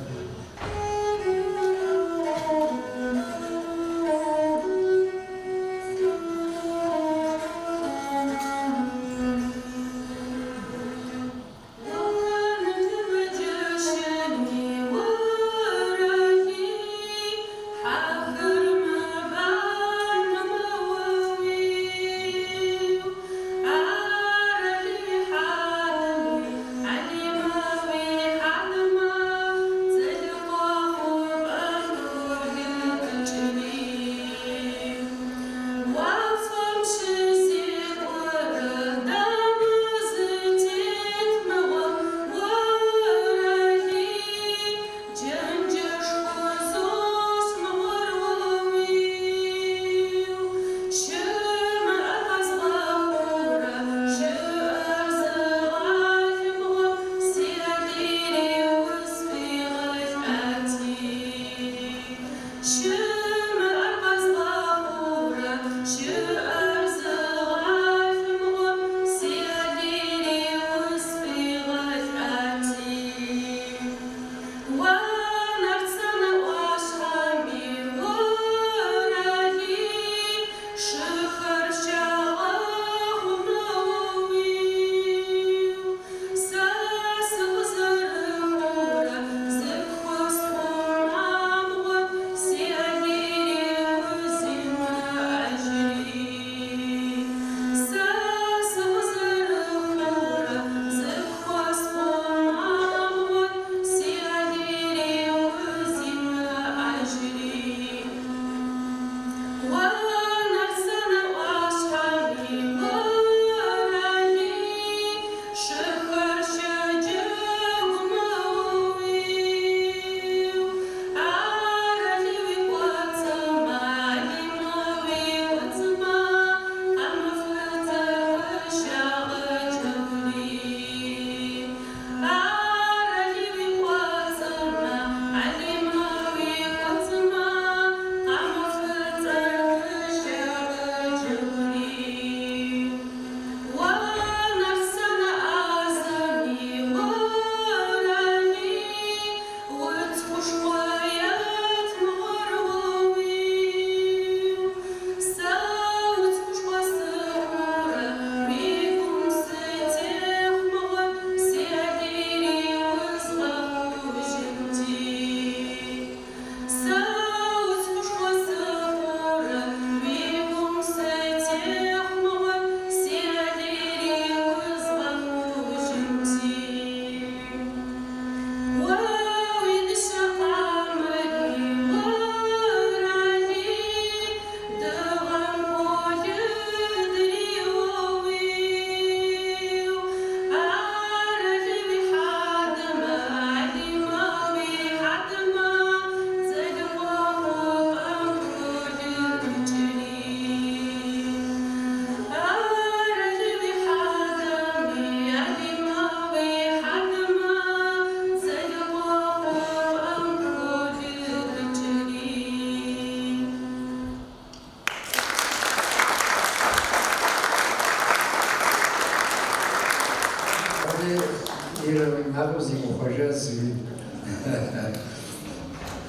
Speaker 1: il m'a posé mon projet sur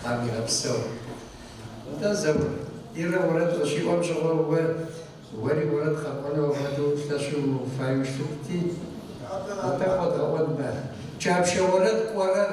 Speaker 1: Amir-Abso. ده زور إيرا ولد غشي وامشغل ولي ولد خبرنا وغدو تلاشو فايوش تبتي أتاخد غواد ما جابش ولد قرر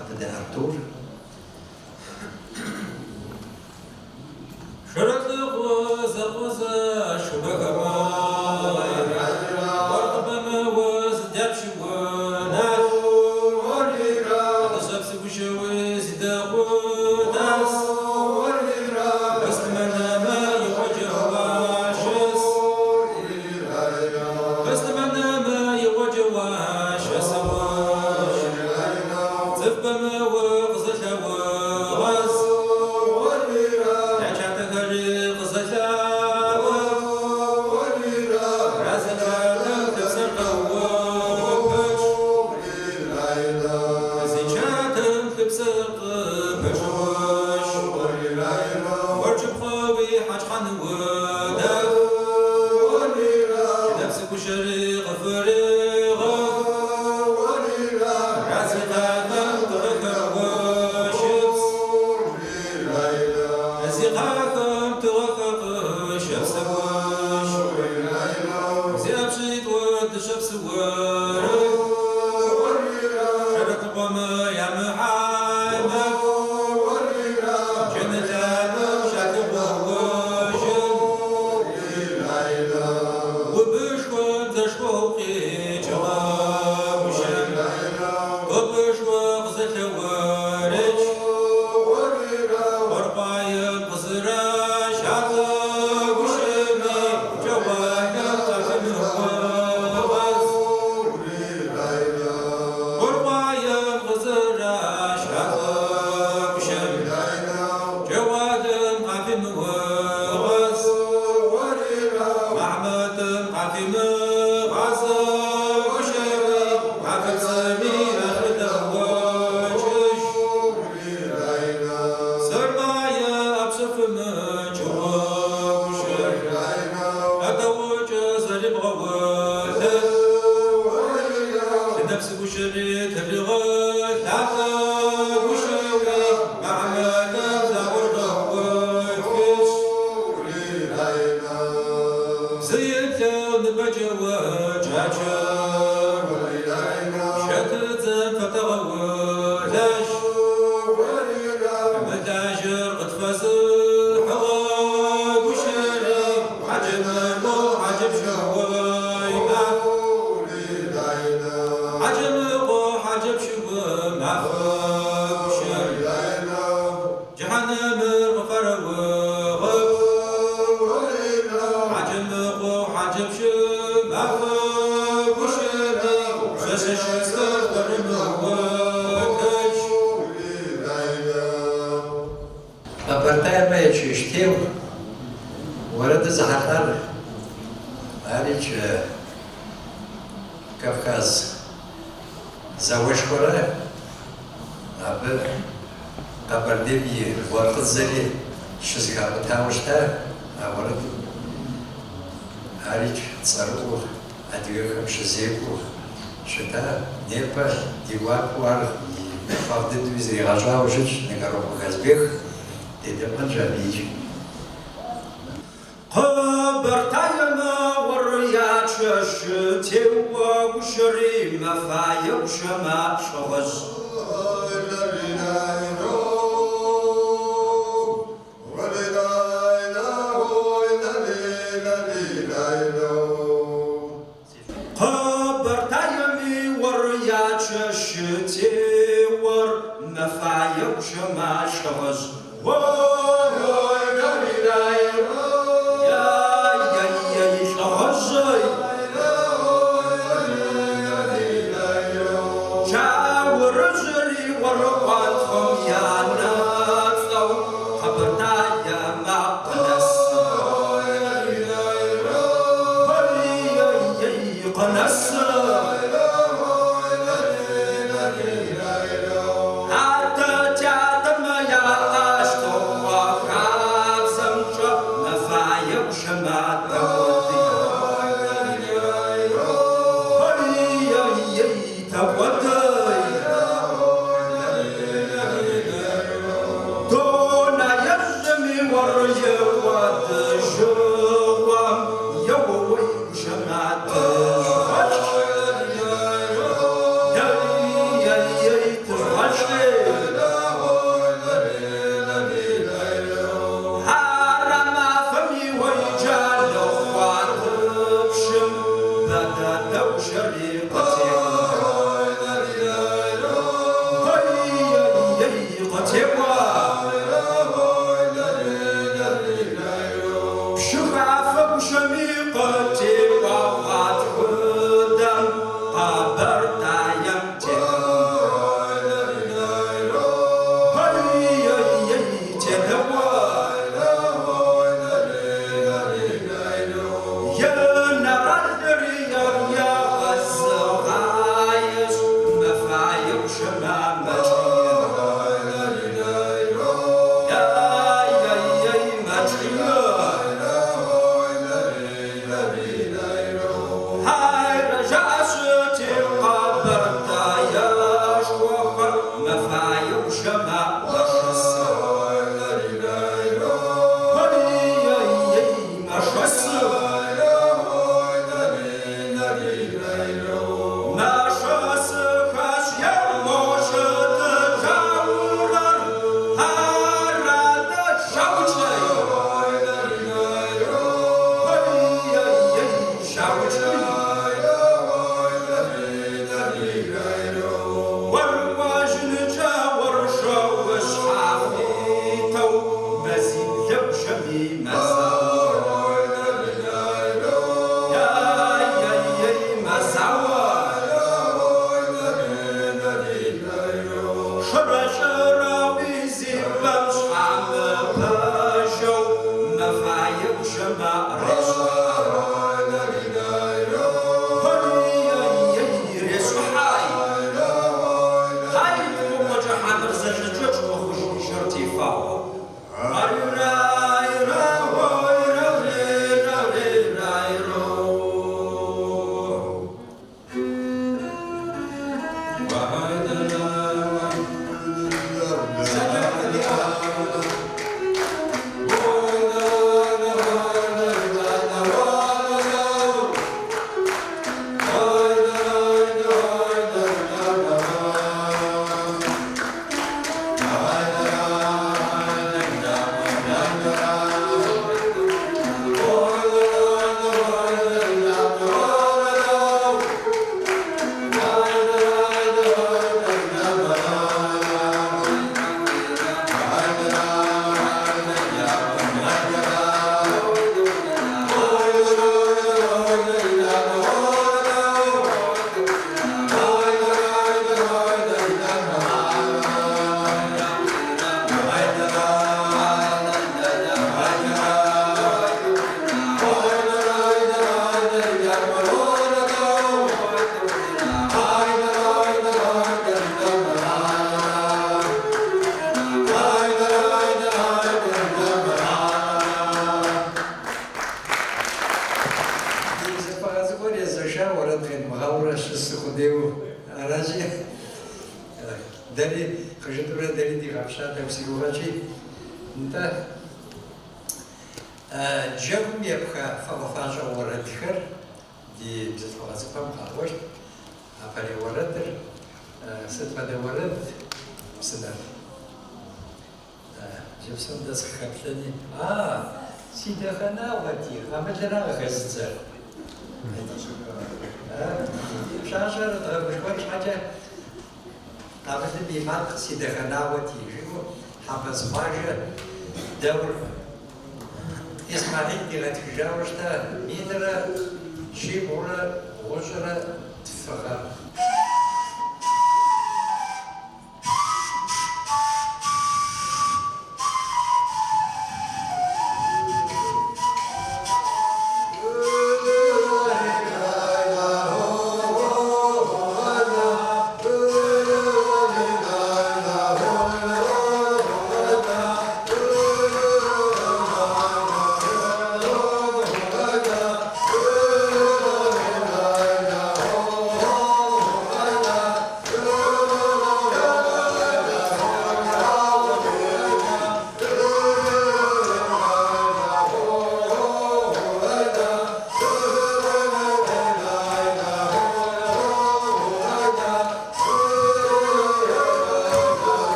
Speaker 1: أبدا أرتور
Speaker 5: شرط الغوز شبكة ورد بموز دب شوانا نصب سبوشوز داغوداس بستمنا ما يوجه واشس بستمنا ما يوجه واشس زف بموز الهواز
Speaker 1: ورد زهرتر هريج كافكاز زواج كره أب قبردي ورد زلي شزكا بتاوشتا ورد هريج تصرفو أديكم شزيكو شتا نيبا ديوار وار فقدت وزي غجا وجد نقرب غزبيخ تدمن جميج
Speaker 5: قبرتايما وريات ششتي وشري مفاي وشما شغز قبرتايمي وريات ششتي ور مفاي وشما شغز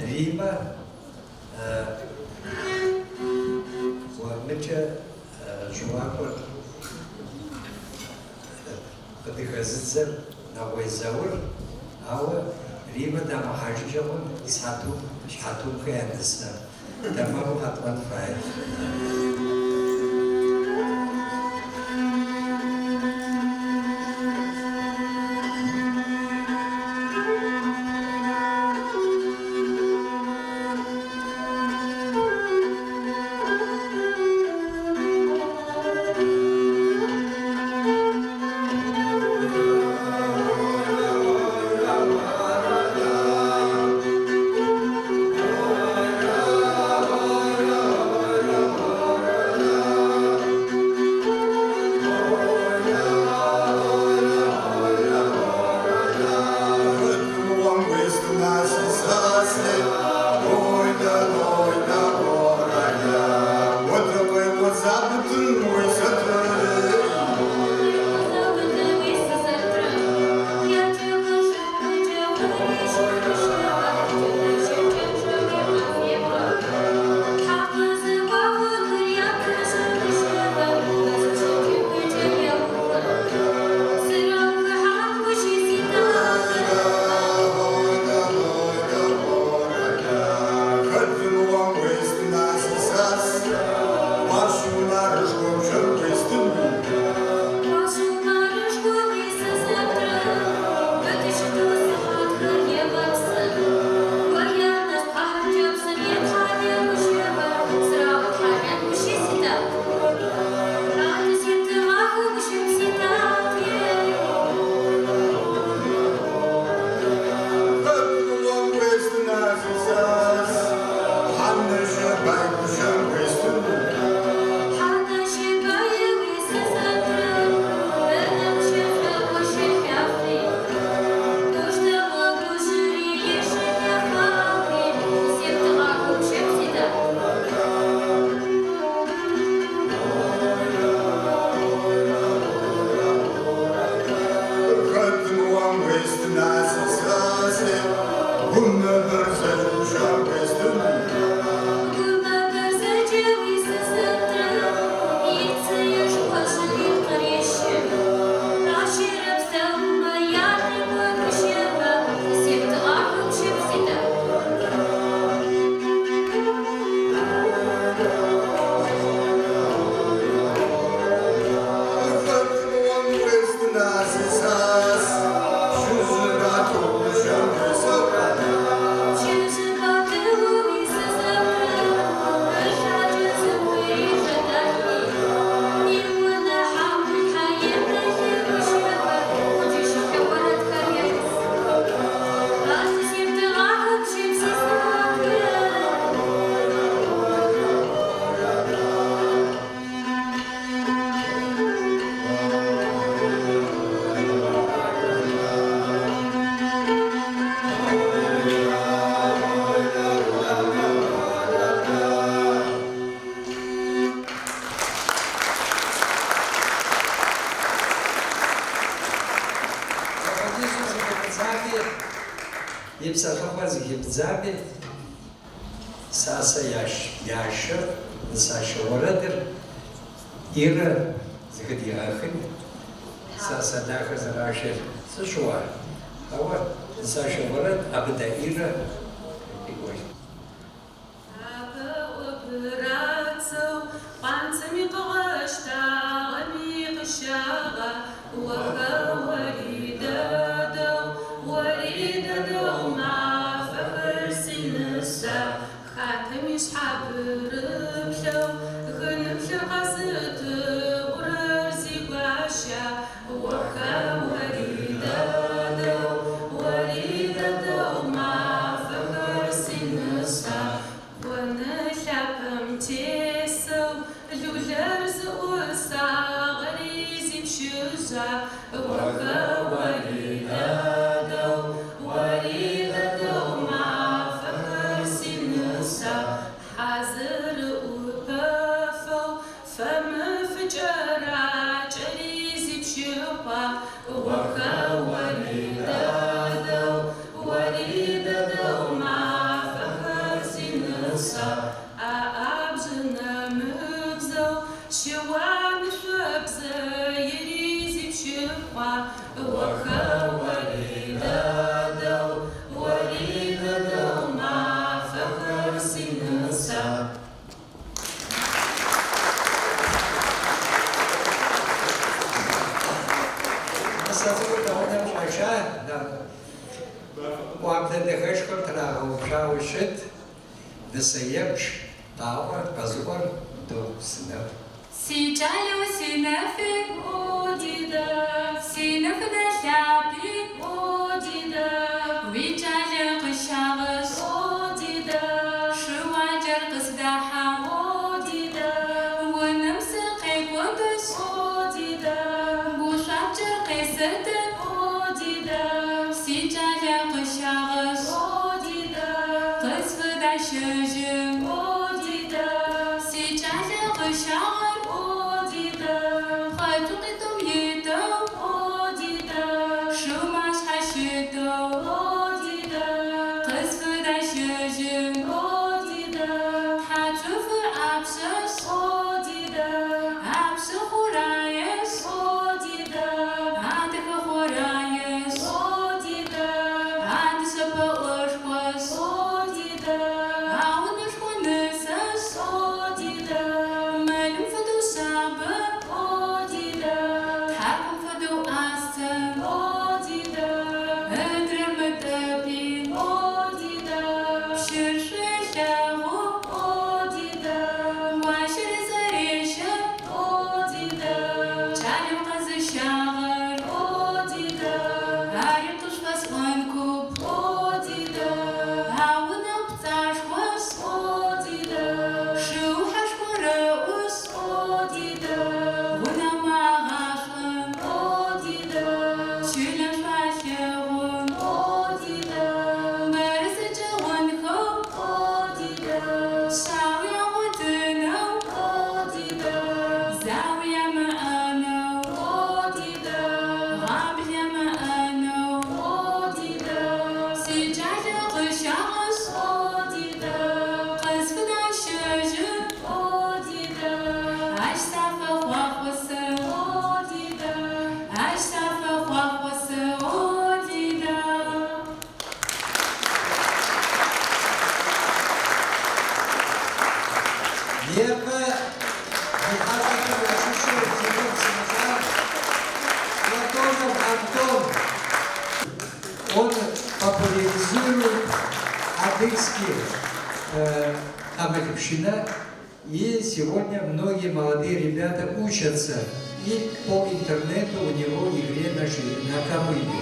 Speaker 1: ريما ومتى جوابر بتخززر نوي زور أو ريما دام حاجة جون شحاتو كيانس تمام هتوان فايد يبزابي ساسا ياشر نساشا وردر إيرا زكدي آخر ساسا داخل زراشر سشوار هو نساشا ورد أبدا إيرا يقول
Speaker 6: وخا وليدا وما
Speaker 1: وعبد الدخشكم تراغو شاوشت دسيبش طاوة بزور دو سنف
Speaker 6: سيجالو سينفي أوديدا سينفدا شابي أوديدا ويجالو قشاغس أوديدا شواجر قصداحا أوديدا ونمسقي قدس أوديدا بوشابجر قيسد أوديدا سيجالو قشاغس أوديدا قصفدا شجم أوديدا سيجالو قشاغر أوديدا خاتقتم يدو أوديدا شوماش حشدو أوديدا قصفدا شجم أوديدا حاتشوف أبسس أوديدا أبس خورايس أوديدا عندك خورايس أوديدا عند سبا أشخاص أوديدا عاونش ونسس أوديدا مالم فدو سابا أوديدا تحكم فدو أسم أوديدا أدرم متابين أوديدا بشرشي شاغو أوديدا وعشر زريشة أوديدا تعلم قز الشاغر أوديدا عارف تشفص ونكوب أوديدا عاونا بتعشوص أوديدا شو حشكو رؤوس أوديدا غنا مع غاشم أوديدا شيلا شواشيغون أوديدا مارس جوانكو أوديدا ساوية ودنو أوديدا زاوية معانو أوديدا غابية معانو أوديدا سجاجة غشاغس أوديدا قصفدا شجر أوديدا عش سافة خواخوسة أوديدا عش سافة خواخوسة أوديدا
Speaker 1: Небо, Платонов Антон, он популяризирует адыгский Амелькшина, и сегодня многие молодые ребята учатся и по интернету у него игре на камыне.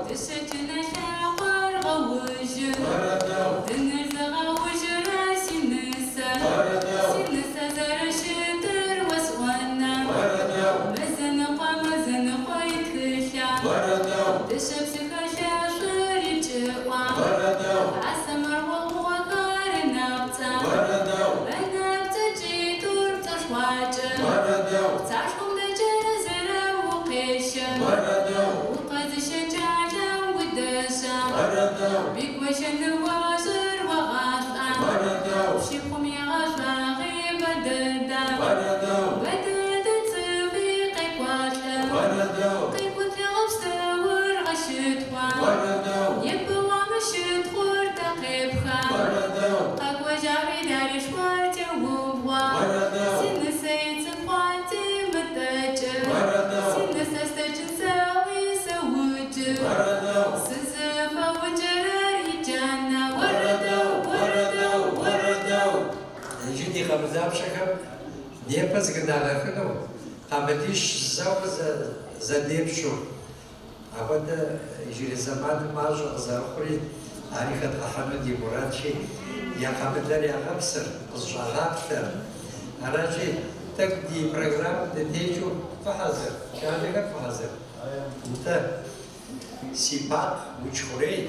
Speaker 6: This is بيكوشن وازر وغاثا
Speaker 5: وردو
Speaker 6: شيخم يغاثاغي بددا
Speaker 5: وردو
Speaker 6: بددا تسوي قيقواتلا
Speaker 5: وردو
Speaker 6: قيقوتلا غبستور غشتوا
Speaker 5: وردو
Speaker 6: يبوا مشت خور تقيبخا
Speaker 5: وردو
Speaker 6: قاقوا جابي داري شوارتي وبوا
Speaker 5: وردو
Speaker 6: سن سيد سفواتي متاجر
Speaker 5: وردو
Speaker 6: سن سستجن ساوي سوج
Speaker 5: وردو
Speaker 6: سزفا وجراري جانا
Speaker 5: وردو وردو وردو
Speaker 1: جدي خبزاب شكم نيبز قدانا خلو قامديش زوز زديب شو أبدا يجري زمان ما جو زرخوري عريخة أحمد مرادشي يا قامدر يا غبسر الشغافتر أراجي تقدي برنامج دتيجو فحذر كان لك فحذر أنت سباق وشوري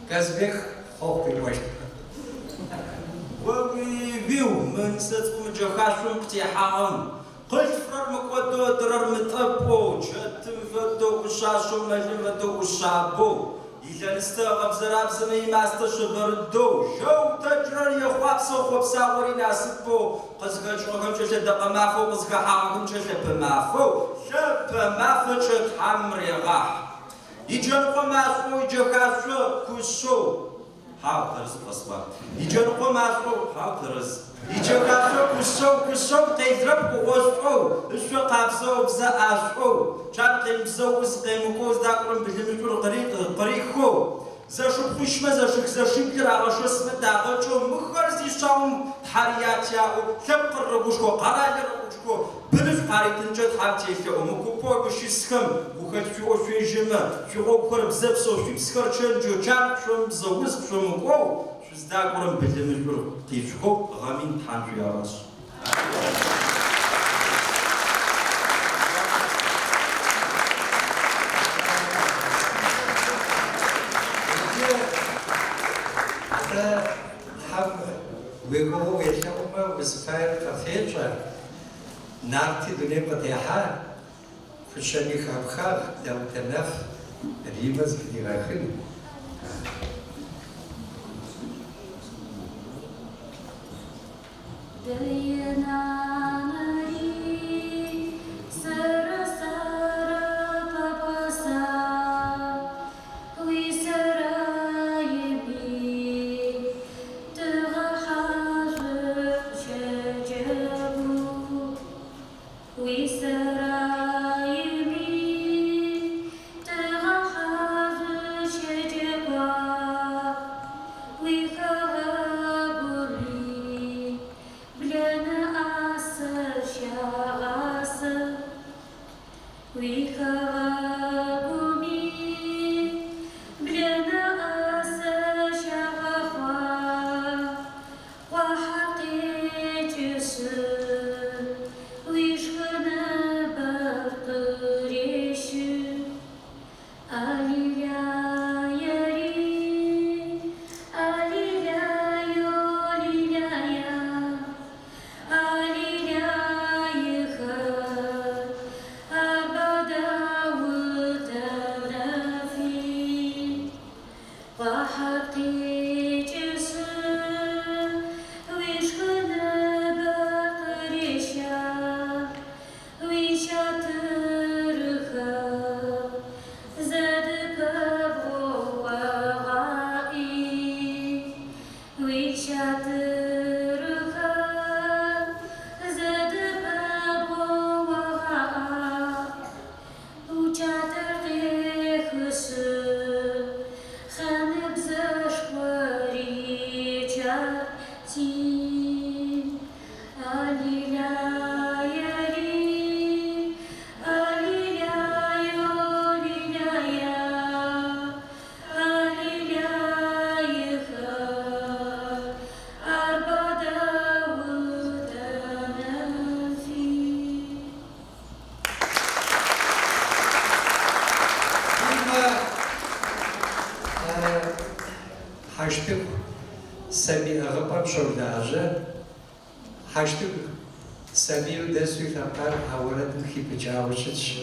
Speaker 1: Казбек хохпи ваш.
Speaker 5: وبيو من ستكون جخاشون اقتحام قلت فرر مقودو درر مطبو شتم فتو وشاشو مجل فتو وشابو إذا نستغب زراب زمي ما استشبردو شو تجرر يخوابسو خوبسا وري ناسبو قزقا شوكم شاشا دقا مافو قزقا حاقم شاشا بمافو شب مافو شك حمري غاح يجنقو مافو يجخاشو كوشو حاضرز قصبا يجنقو مافو حاضرز يجخاشو كوشو تيزرب قوشو الشو قابسو بزا اشو شاب قيمزو وزقيمكوز داكرم بلمشور طريقو زاشو بخشمة زاشو بكرا غشو اسم داغوشو مخرزي شاوم حرياتياو ثبقر ربوشكو قراجر ربوشكو بلف قاريتنجد حابتيكو مكوبو بشي سخم وخلفيو شوي جمع شو غوكر بزبسو شو بسكر چنجو جاب شو بزوز شو مكو شو زداكرم بلمشور تيشكو غامين تحانجو يا راسو
Speaker 1: ويقولوا يشوفوا بسفاير كافيتشا نارتي دنيا بتيحة في الشني خابخاب لو تنف ريبز كديراخن حشتك سبي أغبر شوداجة حشتك سبي ودسوي كبر أولاد مخي بجاوشتش